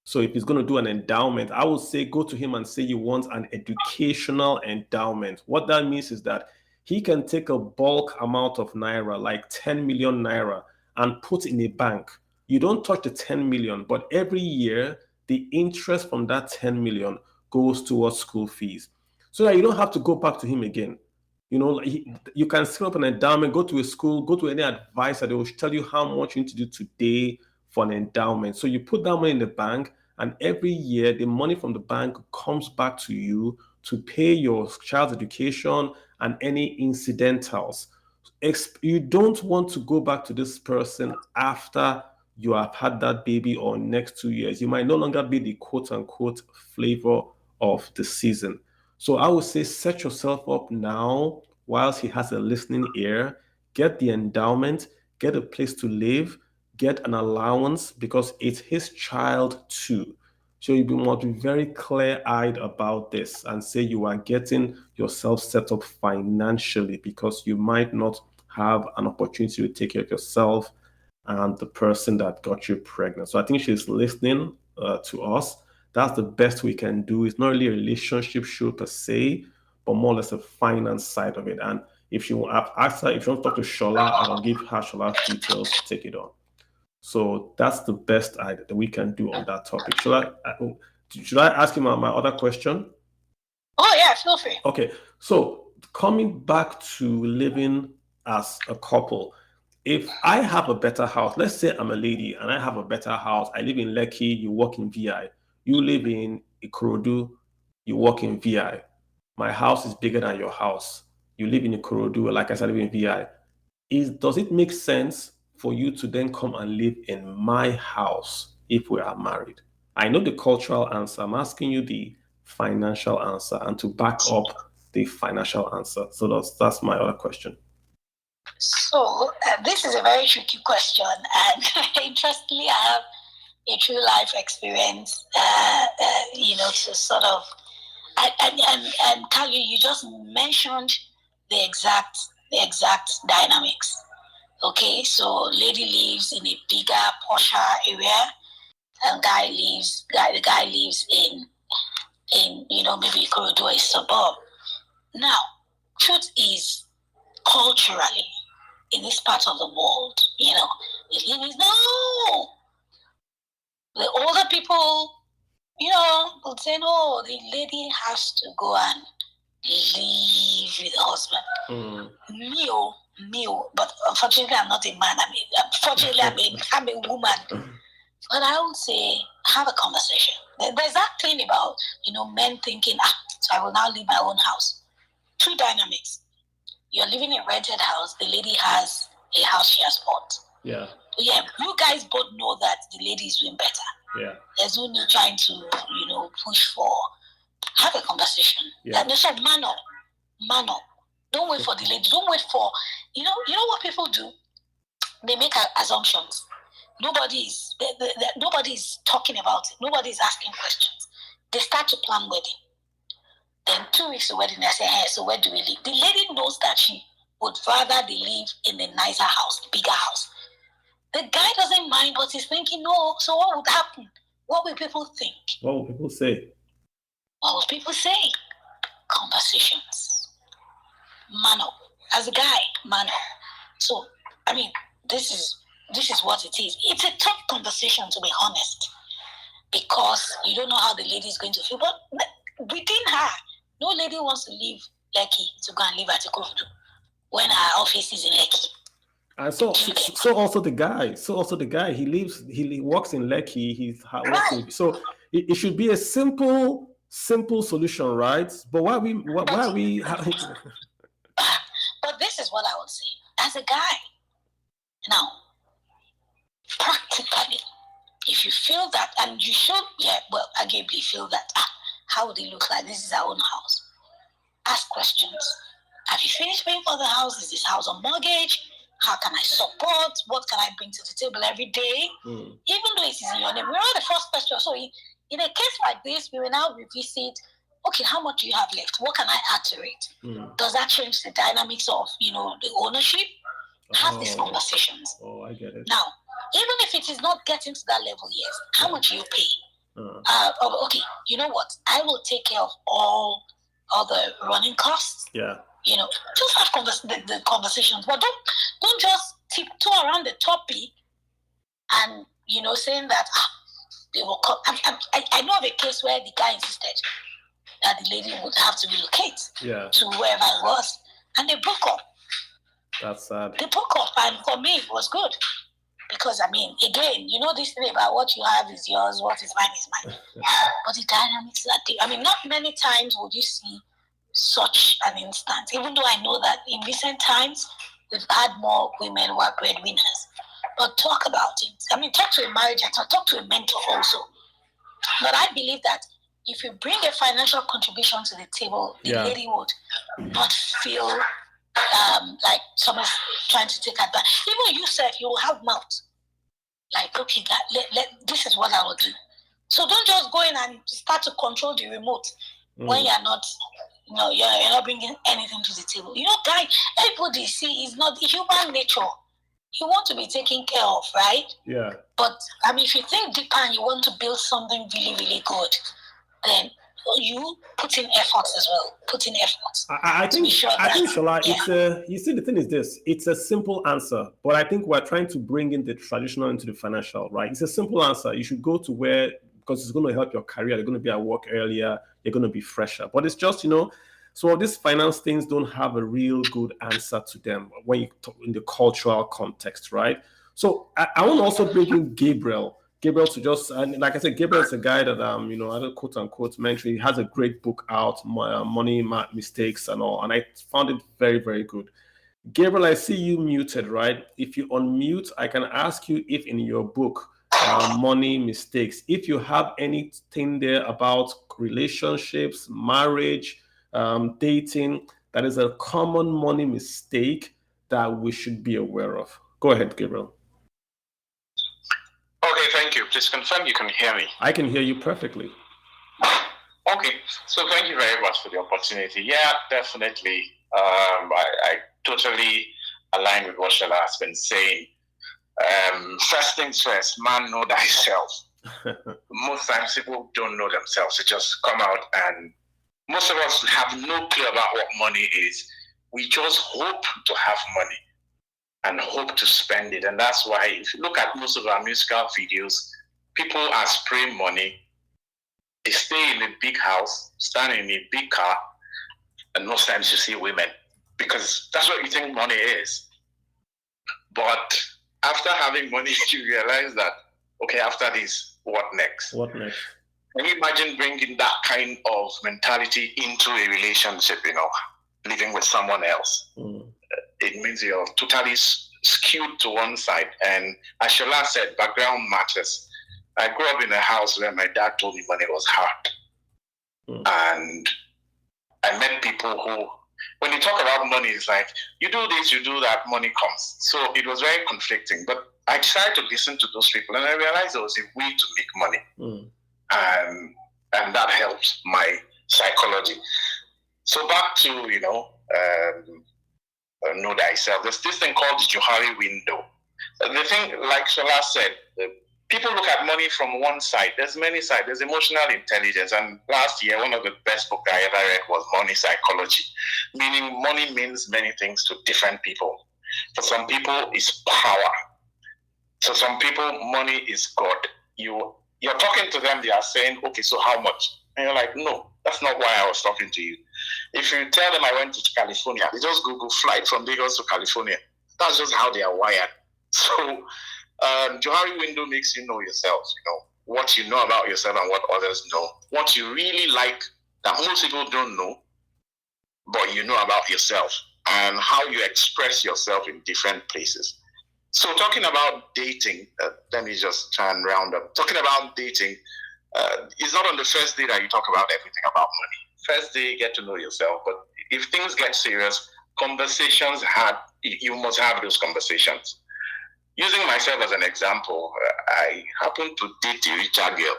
So if he's going to do an endowment, I would say go to him and say you want an educational endowment. What that means is that he can take a bulk amount of naira, like 10 million naira, and put in a bank. You don't touch the 10 million, but every year, the interest from that 10 million goes towards school fees. So that you don't have to go back to him again. You can set up an endowment, go to a school, go to any advisor. They will tell you how much you need to do today for an endowment. So you put that money in the bank, and every year the money from the bank comes back to you to pay your child's education and any incidentals. You don't want to go back to this person after you have had that baby or next 2 years. You might no longer be the quote unquote flavor of the season. So I would say set yourself up now whilst he has a listening ear. Get the endowment, get a place to live, get an allowance because it's his child too. So you must be very clear-eyed about this and say you are getting yourself set up financially because you might not have an opportunity to take care of yourself and the person that got you pregnant. So I think she's listening to us. That's the best we can do. It's not really a relationship show per se, but more or less a finance side of it. And if you want to ask her, if you want to talk to Shola, I'll give her Shola's details to take it on. So that's the best idea that we can do on that topic. Should I ask you my other question? Oh yeah, feel free. Okay, so coming back to living as a couple, if I have a better house, let's say I'm a lady and I have a better house, I live in Lekki, you work in VI, you live in Ikorodu, you work in VI. My house is bigger than your house. You live in Ikorodu, like I said, I live in VI. Does it make sense for you to then come and live in my house if we are married? I know the cultural answer. I'm asking you the financial answer and to back up the financial answer. So that's my other question. So this is a very tricky question, and interestingly, I have a true life experience. To sort of and tell you, you just mentioned the exact dynamics. Okay, so lady lives in a bigger, posher area. and the guy lives in maybe Ikorodu, a suburb. Now, truth is, culturally, in this part of the world, it is no. The older people, would say, no, the lady has to go and live with the husband. Me, but unfortunately, I'm not a man. Unfortunately, I'm a woman. But I would say, have a conversation. There's that thing about, men thinking, so I will now leave my own house. Two dynamics. You're living in a rented house. The lady has a house she has bought. Yeah. Yeah, you guys both know that the lady is doing better. Yeah. There's no need trying to, push for. Have a conversation. Yeah. They said, man up. Don't wait for the lady. Don't wait for, you know what people do? They make assumptions. Nobody's talking about it. Nobody's asking questions. They start to plan wedding. Then 2 weeks to wedding, they say, hey, so where do we live? The lady knows that she would rather they live in a nicer house, bigger house. The guy doesn't mind, but he's thinking, no, so what would happen? What will people think? What will people say? What will people say? Conversations. Man up. As a guy, man up. So, this is what it is. It's a tough conversation, to be honest, because you don't know how the lady is going to feel. But within her, no lady wants to leave Lekki to go and live at Ikorodu when her office is in Lekki. And so also the guy. He works in Lekki. He's working. So it should be a simple solution, right? But why are we? But this is what I would say as a guy. Now, practically, if you feel that, and you should, arguably feel that, how would it look like? This is our own house. Ask questions. Have you finished paying for the house? Is this house on mortgage? How can I support? What can I bring to the table every day? Even though it is in your name. Remember the first question. So in a case like this, we will now revisit, okay, how much do you have left? What can I add to it? Does that change the dynamics of, the ownership? Have these conversations. Oh, I get it. Now, even if it is not getting to that level yet, how much do you pay? Okay, you know what? I will take care of all the running costs. Yeah. Just have the conversations, but don't just tiptoe around the topic and saying that they will come. I know of a case where the guy insisted that the lady would have to relocate to wherever it was, and they broke up. That's sad. They broke up, and for me, it was good. Because, again, this thing about what you have is yours, what is mine is mine. But the dynamics are not many times would you see such an instance, even though I know that in recent times, we've had more women who are breadwinners. But talk about it. Talk to a marriage actor, talk to a mentor also. But I believe that if you bring a financial contribution to the table, the lady would not feel like someone's trying to take advantage. Even you said you will have mouth. Like, okay, this is what I will do. So don't just go in and start to control the remote when you're not, you're not bringing anything to the table. Guy, everybody is not human nature. You want to be taken care of, right? Yeah. But if you think deeper and you want to build something really, really good, then you put in efforts as well. Put in efforts. I think, Shola, it's you see, the thing is this, it's a simple answer, but I think we're trying to bring in the traditional into the financial, right? It's a simple answer. You should go to where, because it's going to help your career. You're going to be at work earlier. You're going to be fresher. But it's just, so these finance things don't have a real good answer to them when you talk in the cultural context, right? So I want to also bring in Gabriel to just, and like I said, Gabriel is a guy that I don't quote unquote mentor. He has a great book out, Money Mistakes and all, and I found it very, very good. Gabriel, I see you muted, right? If you unmute, I can ask you if in your book, Money Mistakes, if you have anything there about relationships, marriage, dating, that is a common money mistake that we should be aware of. Go ahead, Gabriel. Okay, thank you. Please confirm you can hear me. I can hear you perfectly. Okay, so thank you very much for the opportunity. Yeah, definitely. I totally align with what Shola has been saying. First things first, man, know thyself. Most times people don't know themselves. They just come out, and most of us have no clue about what money is. We just hope to have money and hope to spend it. And that's why if you look at most of our musical videos, people are spraying money. They stay in a big house, stand in a big car, and most times you see women because that's what you think money is. But after having money, you realize that, okay, after this, what next? What next? Can you imagine bringing that kind of mentality into a relationship, living with someone else? It means you're totally skewed to one side. And as Shola said, background matters. I grew up in a house where my dad told me money was hard. And I met people who, when they talk about money, it's like, you do this, you do that, money comes. So it was very conflicting. But I decided to listen to those people, and I realized there was a way to make money. And that helps my psychology. So back to, know thyself. There's this thing called the Johari window. The thing, like Shola said, people look at money from one side. There's many sides. There's emotional intelligence. And last year, one of the best books I ever read was Money Psychology, meaning money means many things to different people. For some people, it's power. So some people, money is God. You're talking to them, they are saying, okay, so how much? And you're like, no, that's not why I was talking to you. If you tell them I went to California, they just Google flight from Lagos to California. That's just how they are wired. So Johari window makes you know yourself, what you know about yourself and what others know, what you really like that most people don't know, but you know about yourself, and how you express yourself in different places. So talking about dating, let me just try and round up. Talking about dating, it's not on the first day that you talk about everything about money. First day, get to know yourself. But if things get serious, conversations you must have those conversations. Using myself as an example, I happened to date a richer girl.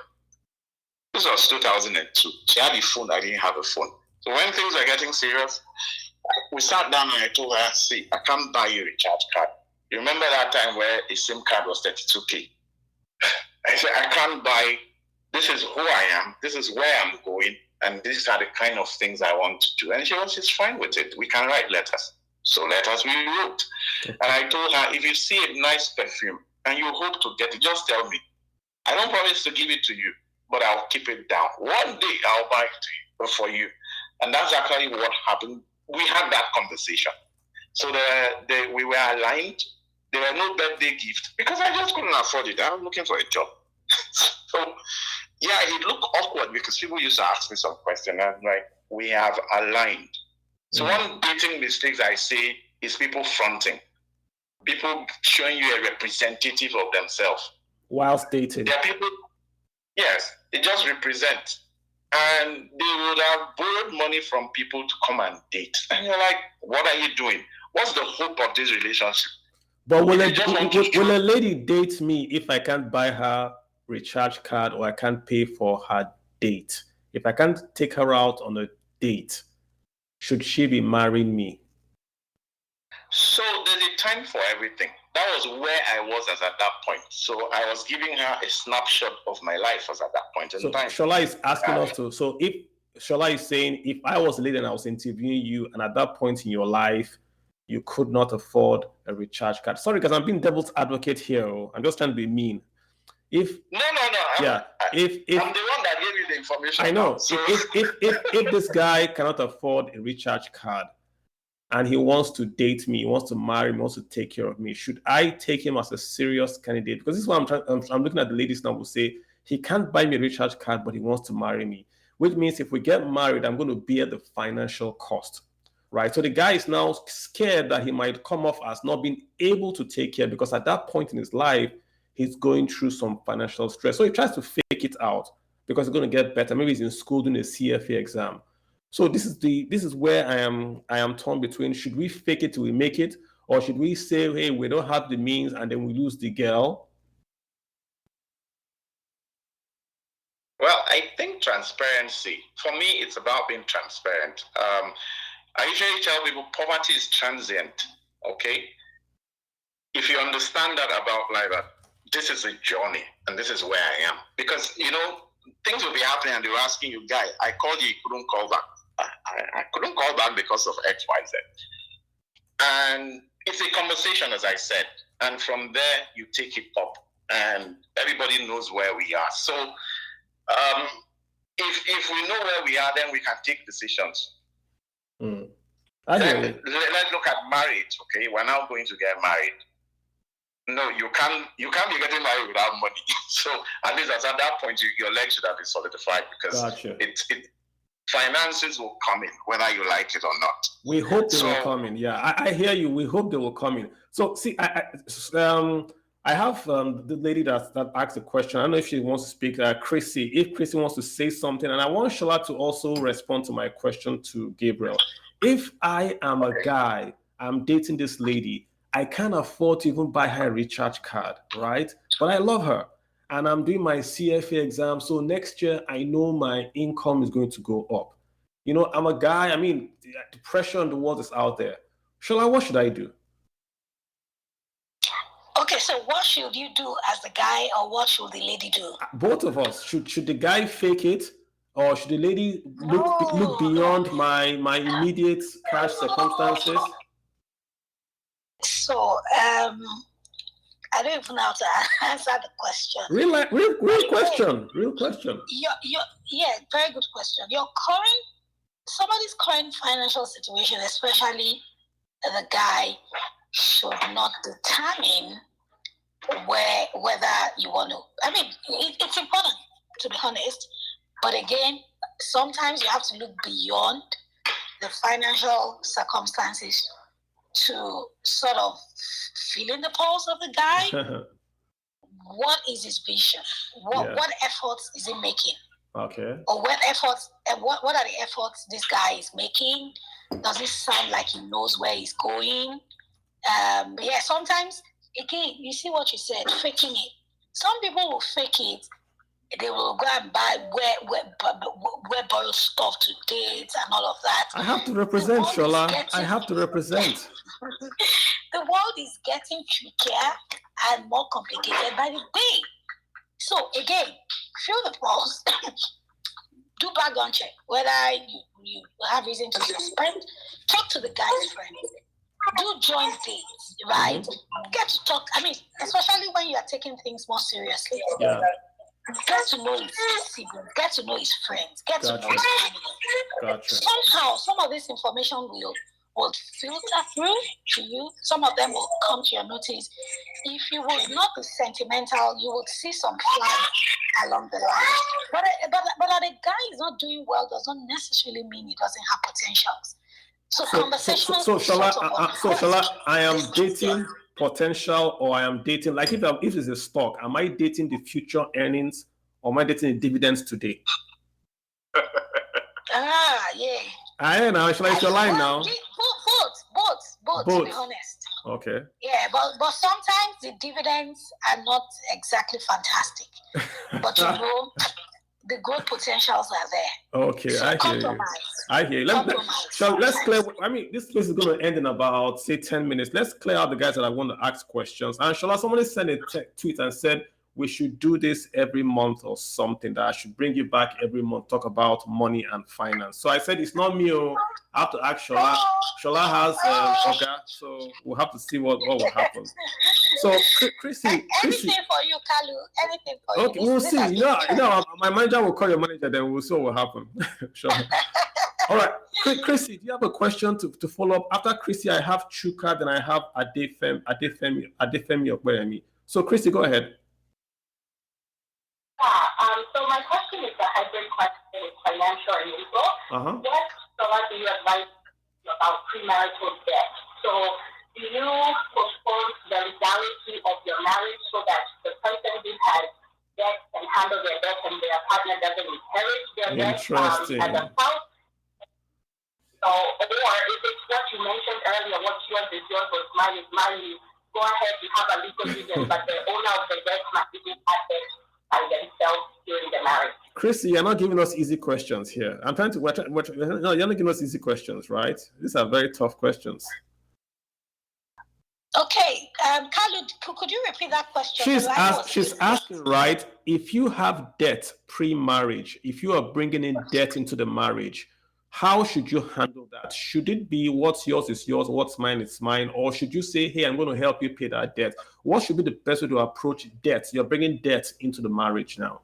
This was 2002. She had a phone, I didn't have a phone. So when things were getting serious, we sat down and I told her, see, I can't buy you a recharge card. You remember that time where a SIM card was 32K? I said, I can't buy, this is who I am, this is where I'm going, and these are the kind of things I want to do. And she was just fine with it. We can write letters. So letters we wrote. And I told her, if you see a nice perfume and you hope to get it, just tell me. I don't promise to give it to you, but I'll keep it down. One day I'll buy it for you. And that's actually what happened. We had that conversation. So we were aligned. There were no birthday gifts because I just couldn't afford it. I was looking for a job. So, yeah, it looked awkward because people used to ask me some questions. And I'm like, we have aligned. So one dating mistakes I say is people fronting. People showing you a representative of themselves. Whilst dating. There are people, yes, they just represent. And they would have borrowed money from people to come and date. And you're like, what are you doing? What's the hope of this relationship? But will a lady date me if I can't buy her recharge card or I can't pay for her date? If I can't take her out on a date, should she be marrying me? So there's a time for everything. That was where I was at that point. So I was giving her a snapshot of my life as at that point in time. Shola is asking us to. So if Shola is saying, if I was a lady and I was interviewing you, and at that point in your life, you could not afford a recharge card. Sorry, because I'm being devil's advocate here. I'm just trying to be mean. No. Yeah. I'm the one that gave you the information. I know. So if this guy cannot afford a recharge card and he wants to date me, he wants to marry me, wants to take care of me, should I take him as a serious candidate? Because this is what I'm looking at the ladies now who say he can't buy me a recharge card, but he wants to marry me. Which means if we get married, I'm going to bear the financial cost. Right. So the guy is now scared that he might come off as not being able to take care because at that point in his life, he's going through some financial stress. So he tries to fake it out because it's going to get better. Maybe he's in school doing a CFA exam. So this is where I am torn between, should we fake it till we make it, or should we say, hey, we don't have the means and then we lose the girl? Well, I think transparency, for me, it's about being transparent. I usually tell people poverty is transient, okay? If you understand that about life, this is a journey, and this is where I am. Because, things will be happening, and they're asking you, guy, I called you couldn't call back. I couldn't call back because of X, Y, Z. And it's a conversation, as I said. And from there, you take it up. And everybody knows where we are. So if we know where we are, then we can take decisions. Let's look at marriage, okay? We're now going to get married. No, you can't be getting married without money. So at least at that point, your legs should have been solidified, because finances will come in, whether you like it or not. We hope they will come in. Yeah, I hear you. We hope they will come in. So see, I have the lady that asked a question. I don't know if she wants to speak. Chrissy, if Chrissy wants to say something, and I want Shola to also respond to my question to Gabriel. If I am a guy, I'm dating this lady, I can't afford to even buy her a recharge card, right? But I love her, and I'm doing my CFA exam. So next year, I know my income is going to go up. I'm a guy. I mean, the pressure on the world is out there. Shola, what should I do? Okay, so what should you do as the guy, or what should the lady do? Both of us. Should the guy fake it, or should the lady look beyond my immediate cash circumstances? So I don't even know how to answer the question. Real question. Real question. Yeah, very good question. Somebody's current financial situation, especially the guy, should not determine whether you want to. I mean, it's important, to be honest. But again, sometimes you have to look beyond the financial circumstances to sort of feel in the pulse of the guy. What is his vision? What efforts is he making? Okay. Or what efforts, and what are the efforts this guy is making? Does it sound like he knows where he's going? Sometimes, again, you see what you said, faking it. Some people will fake it. They will go and buy where borrow stuff to date and all of that. I have to represent, Shola. I have to represent. The world is getting trickier and more complicated by the day. So again, feel the pulse. Do background check whether you have reason to suspend. Talk to the guy's friend. Do joint dates, right? Get to talk. I mean, especially when you are taking things more seriously. Yeah. Get to know his siblings, get to know his friends, get to know his family. Gotcha. Somehow, some of this information will filter through to you. Some of them will come to your notice. If you would not be sentimental, you would see some flags along the line. But that a guy is not doing well does not necessarily mean he doesn't have potentials. So conversations. So Shola, I am dating potential, or I am dating, like if it's a stock, am I dating the future earnings, or am I dating the dividends today? Yeah. I know. Should I line now? Both, to be honest. Okay. Yeah, but sometimes the dividends are not exactly fantastic. But the growth potentials are there. Okay, so I hear you. Let's clear. I mean, this place is going to end in about, say, 10 minutes. Let's clear out the guys that I want to ask questions. And Shola, somebody sent a tweet and said we should do this every month or something, that I should bring you back every month, talk about money and finance. So I said, it's not me. I have to ask Shola. Shola has okay, so we'll have to see what will happen. So, Chrissy. Anything for you, Kalu. Anything for you. Okay, we'll see. My manager will call your manager, then we'll see what will happen. Sure. All right. Chrissy, do you have a question to follow up? After Chrissy, I have Chuka, then I have Adefemi Okpeyemi. So, Chrissy, go ahead. So my question is a hybrid question with financial and legal. What do you advise about premarital debt? So do you postpone the legality of your marriage so that the person who has debt can handle their debt and their partner doesn't inherit their debt as a spouse? So, or if it's what you mentioned earlier, what's yours is yours, what's mine is mine, go ahead, you have a legal reason, but the owner of the debt must be assets by themselves during the marriage. Chrissy, you're not giving us easy questions here. I'm trying to no, you're not giving us easy questions, right? These are very tough questions. Okay, Carlo, could you repeat that question? She's asking, right, if you have debt pre-marriage, if you are bringing in debt into the marriage, how should you handle that? Should it be what's yours is yours, what's mine is mine? Or should you say, hey, I'm going to help you pay that debt? What should be the best way to approach debt? You're bringing debt into the marriage now.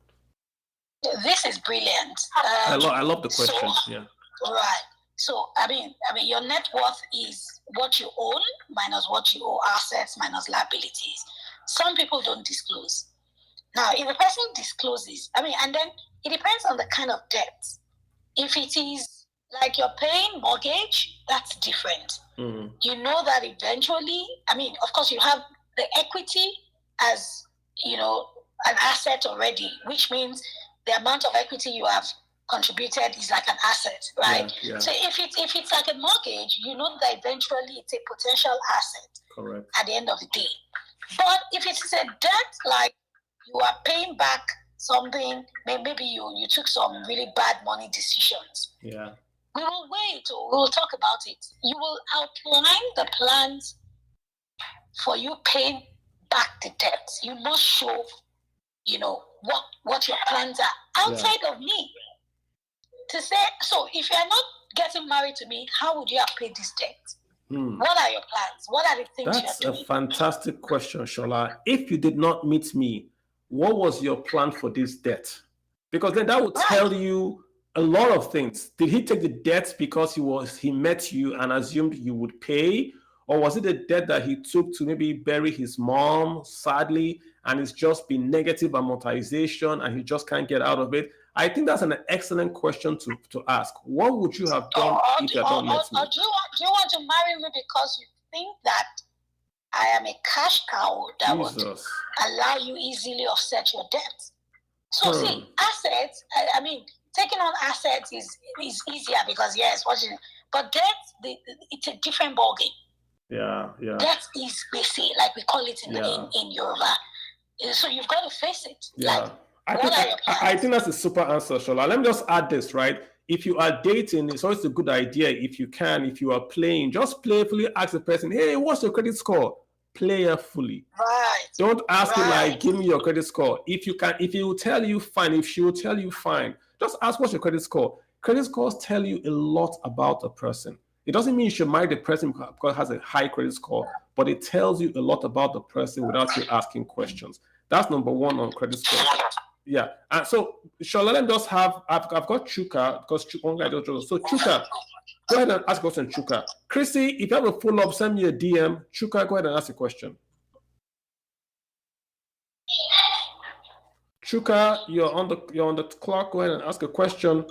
This is brilliant. I love the question. Yeah. Right. So, I mean, your net worth is what you own minus what you owe, assets minus liabilities. Some people don't disclose. Now, if the person discloses, and then it depends on the kind of debt. If it is like you're paying mortgage, that's different. Mm-hmm. You know that eventually, of course, you have the equity as, an asset already, which means the amount of equity you have contributed is like an asset, right? Yeah. So if it's like a mortgage, you know that eventually it's a potential asset. Correct. At the end of the day. But if it's a debt, like you are paying back something, maybe you took some really bad money decisions. Yeah. We will wait, or we will talk about it. You will outline the plans for you paying back the debt. You must show, what your plans are outside of me. To say, so if you're not getting married to me, how would you have paid this debt? What are your plans? What are the things That's you're doing? a fantastic question, Shola. If you did not meet me, what was your plan for this debt? Because then that would tell you a lot of things. Did he take the debt because he met you and assumed you would pay? Or was it a debt that he took to maybe bury his mom, sadly, and it's just been negative amortization and he just can't get out of it? I think that's an excellent question to ask. What would you have done if you had not met me? Or do you want to marry me because you think that I am a cash cow that would allow you easily offset your debt? So see, assets, taking on assets is easier because but debt, it's a different ballgame. Yeah. Debt is basic, like we call it in Yoruba. So you've got to face it. Yeah. I think that's a super answer, Shola. Let me just add this, right? If you are dating, it's always a good idea if you are playing, just playfully ask the person, hey, what's your credit score? Playfully. Right. Don't ask him like, give me your credit score. If he will tell you, fine. If she will tell you, fine. Just ask what's your credit score. Credit scores tell you a lot about a person. It doesn't mean you should marry the person because it has a high credit score, but it tells you a lot about the person without you asking questions. That's number one on credit score. Yeah. And so, Shola, let me just have, I've got Chuka, because one guy just, so Chuka, go ahead and ask a question, Chuka. Chrissy, if you have a follow-up, send me a DM. Chuka, go ahead and ask a question. Chuka, you're on the clock. Go ahead and ask a question.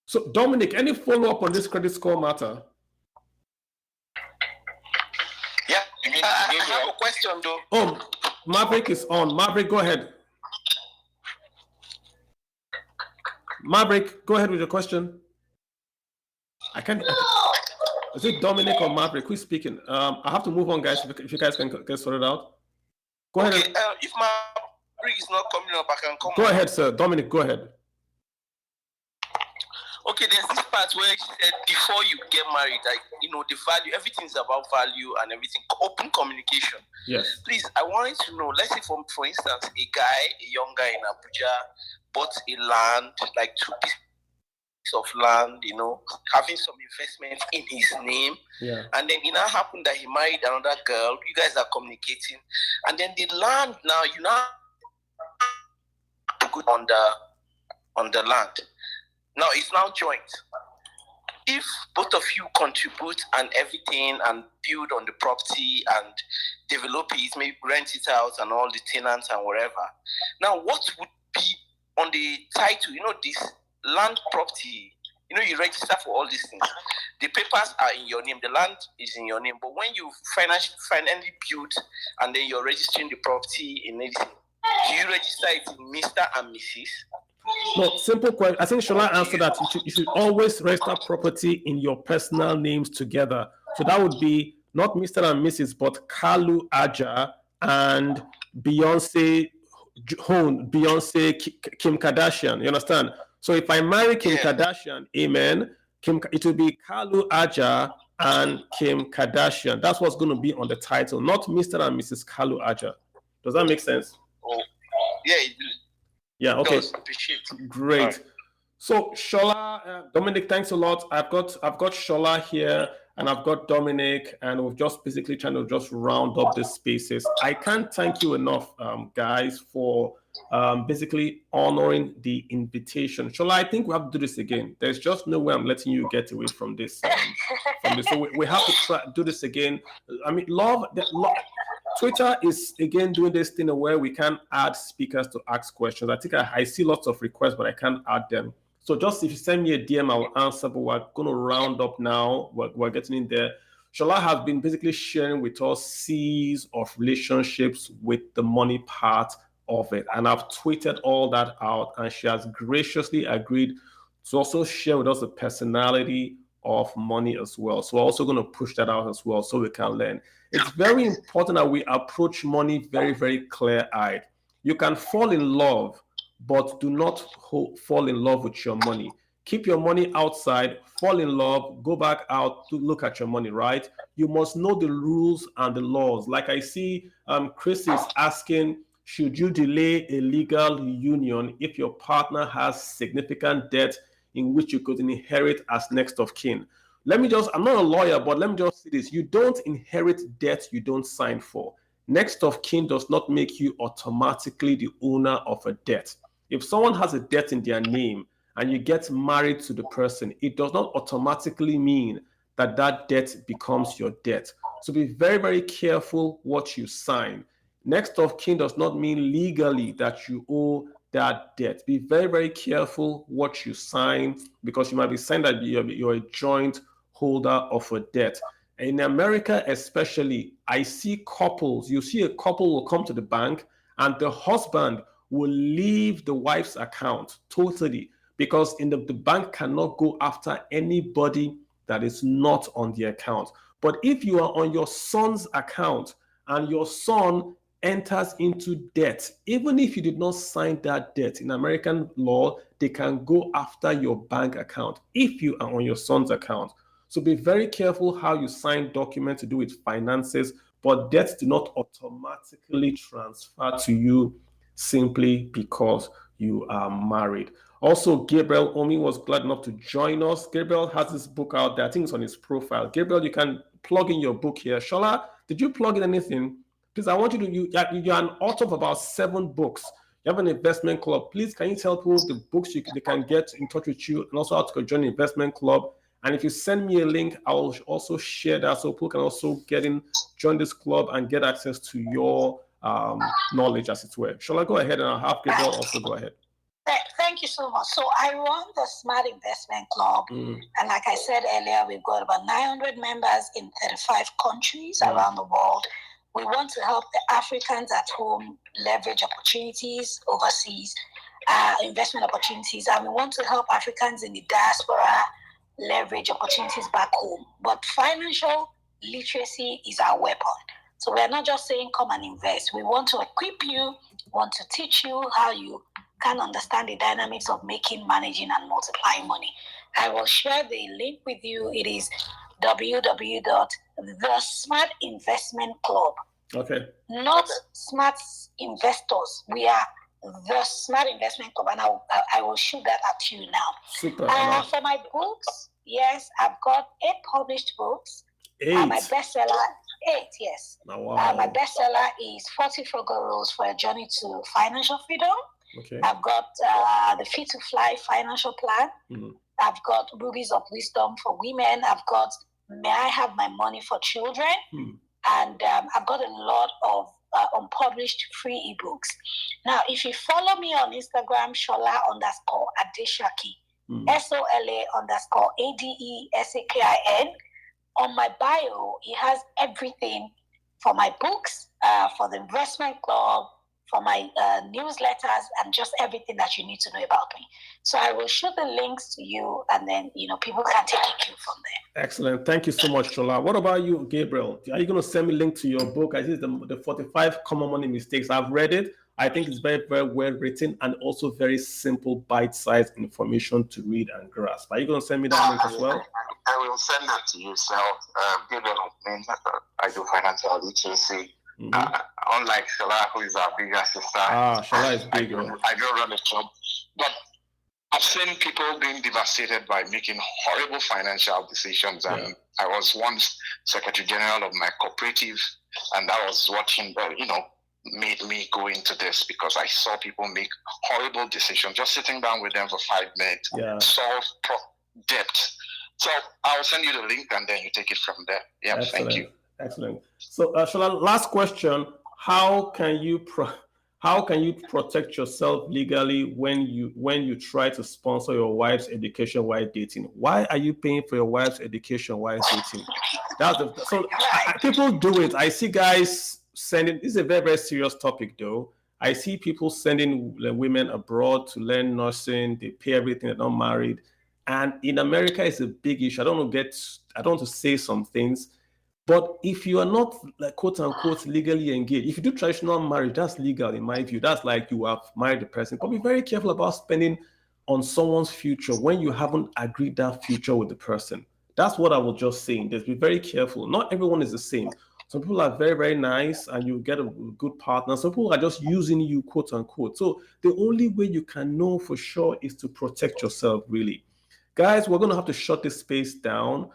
So, Dominic, any follow-up on this credit score matter? Yeah, I have a question though. Oh, Maverick is on. Maverick, go ahead. Maverick, go ahead with your question. Is it Dominic or Maverick? Who's speaking? I have to move on, guys. If you guys can get sorted out. Go ahead. If Maverick is not coming up, I can come. Go ahead, sir. Dominic, go ahead. Okay, there's this part where she said before you get married, like, the value, everything's about value and everything, open communication. Yes. Please, I wanted to know, let's say for instance, a young guy in Abuja bought a land, like 2 pieces of land, having some investment in his name. Yeah. And then it now happened that he married another girl. You guys are communicating. And then the land now, you now go on the land. Now it's now joint. If both of you contribute and everything and build on the property and develop it, maybe rent it out and all the tenants and whatever. Now what would be on the title, this land property, you register for all these things. The papers are in your name, the land is in your name. But when you finally build and then you're registering the property in anything, do you register it in Mr. and Mrs.? No, simple question. I think Shola answered that. You should always register property in your personal names together. So that would be not Mr. and Mrs., but Kalu Aja and Beyonce Kim Kardashian. You understand? So if I marry Kim Kardashian, amen, it will be Kalu Aja and Kim Kardashian. That's what's going to be on the title, not Mr. and Mrs. Kalu Aja. Does that make sense? Oh, yeah, yeah. Okay. Appreciate. Great. Right. So Shola, Dominic, thanks a lot. I've got Shola here, and I've got Dominic, and we're just basically trying to just round up the spaces. I can't thank you enough, guys, for basically honoring the invitation. Shola, I think we have to do this again. There's just no way I'm letting you get away from this. So we have to do this again. I mean, Twitter is again doing this thing where we can add speakers to ask questions. I think I see lots of requests, but I can't add them. So just if you send me a DM, I will answer, but we're going to round up now. We're getting in there. Shola has been basically sharing with us C's of relationships with the money part of it. And I've tweeted all that out, and she has graciously agreed to also share with us the personality of money as well. So we're also going to push that out as well so we can learn. It's very important that we approach money very, very clear-eyed. You can fall in love, but do not fall in love with your money. Keep your money outside, fall in love, go back out to look at your money, right? You must know the rules and the laws. Like I see Chris is asking, should you delay a legal union if your partner has significant debt in which you could inherit as next of kin? I'm not a lawyer, but let me just say this. You don't inherit debt you don't sign for. Next of kin does not make you automatically the owner of a debt. If someone has a debt in their name and you get married to the person, it does not automatically mean that that debt becomes your debt. So be very, very careful what you sign. Next of kin does not mean legally that you owe that debt. Be very, very careful what you sign, because you might be saying that you're a joint holder of a debt. In America especially, I see couples, you see a couple will come to the bank and the husband will leave the wife's account totally, because the bank cannot go after anybody that is not on the account. But if you are on your son's account and your son enters into debt, even if you did not sign that debt, in American law, they can go after your bank account if you are on your son's account. So be very careful how you sign documents to do with finances, but debts do not automatically transfer to you simply because you are married. Also, Gabriel Omi was glad enough to join us. Gabriel has this book out there. I think it's on his profile. Gabriel, you can plug in your book here. Shola, did you plug in anything? Please, I want you to, you're an author of about 7 books. You have an investment club. Please, can you tell people the books they can get in touch with you, and also how to join the investment club? And if you send me a link, I will also share that so people can also join this club and get access to your knowledge, as it were. Shall I go ahead, and I'll have Gabriel also go ahead? Thank you so much. So I run the Smart Investment Club, and like I said earlier, we've got about 900 members in 35 countries around the world. We want to help the Africans at home leverage opportunities overseas, investment opportunities, and we want to help Africans in the diaspora leverage opportunities back home. But financial literacy is our weapon. So we're not just saying come and invest. We want to equip you, want to teach you how you can understand the dynamics of making, managing, and multiplying money. I will share the link with you. It is www.thesmartinvestmentclub. Okay. Not smart investors. We are the Smart Investment Club, and I will shoot that at you now. Super. For my books, yes, I've got 8 published books. 8. My bestseller, 8, yes. Oh, wow. My bestseller is 40 Frugal Rules for a Journey to Financial Freedom. Okay. I've got the Fit to Fly Financial Plan. I've got Rubies of Wisdom for Women. I've got May I Have My Money for Children. And I've got a lot of unpublished free ebooks. Now, if you follow me on Instagram, Shola_Adesakin, SOLA_ADESAKIN, on my bio, it has everything for my books, for the investment club, for my newsletters, and just everything that you need to know about me. So I will shoot the links to you, and then people can take a cue from there. Excellent. Thank you so much, Shola. What about you, Gabriel? Are you going to send me a link to your book? I see the 45 Common Money Mistakes. I've read it. I think it's very, very well written and also very simple, bite-sized information to read and grasp. Are you going to send me that link as well? I will send that to you. So, I do financial literacy. Unlike Shola, who is our bigger sister. Shola is bigger. I don't run a club. But I've seen people being devastated by making horrible financial decisions. And I was once Secretary General of my cooperative, and that was what made me go into this, because I saw people make horrible decisions just sitting down with them for 5 minutes, solve debt. So I'll send you the link and then you take it from there. Yeah, excellent. Thank you. Excellent. So, Shola, last question: How can you protect yourself legally when you try to sponsor your wife's education while dating? Why are you paying for your wife's education while dating? People do it. I see guys sending. This is a very, very serious topic, though. I see people sending women abroad to learn nursing. They pay everything. They're not married, and in America, it's a big issue. I don't want to say some things. But if you are not, like, quote unquote, legally engaged, if you do traditional marriage, that's legal in my view. That's like you have married the person. But be very careful about spending on someone's future when you haven't agreed that future with the person. That's what I was just saying. Just be very careful. Not everyone is the same. Some people are very, very nice and you get a good partner. Some people are just using you, quote unquote. So the only way you can know for sure is to protect yourself, really. Guys, we're going to have to shut this space down.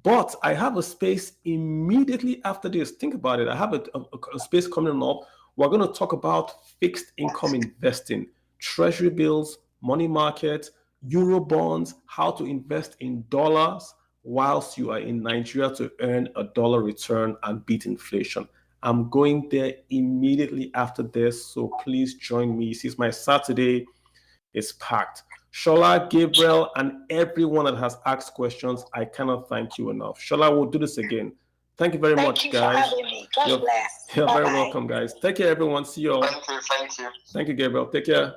But I have a space immediately after this. Think about it. I have a space coming up. We're going to talk about fixed income investing, treasury bills, money market, euro bonds, how to invest in dollars whilst you are in Nigeria to earn a dollar return and beat inflation. I'm going there immediately after this. So please join me. Since my Saturday is packed. Shola, Gabriel, and everyone that has asked questions, I cannot thank you enough. Shola, we'll do this again. Thank you very much, guys. Thank you for having me. God bless. You're very welcome, guys. Take care, everyone. See you all. Thank you. Thank you, Gabriel. Take care.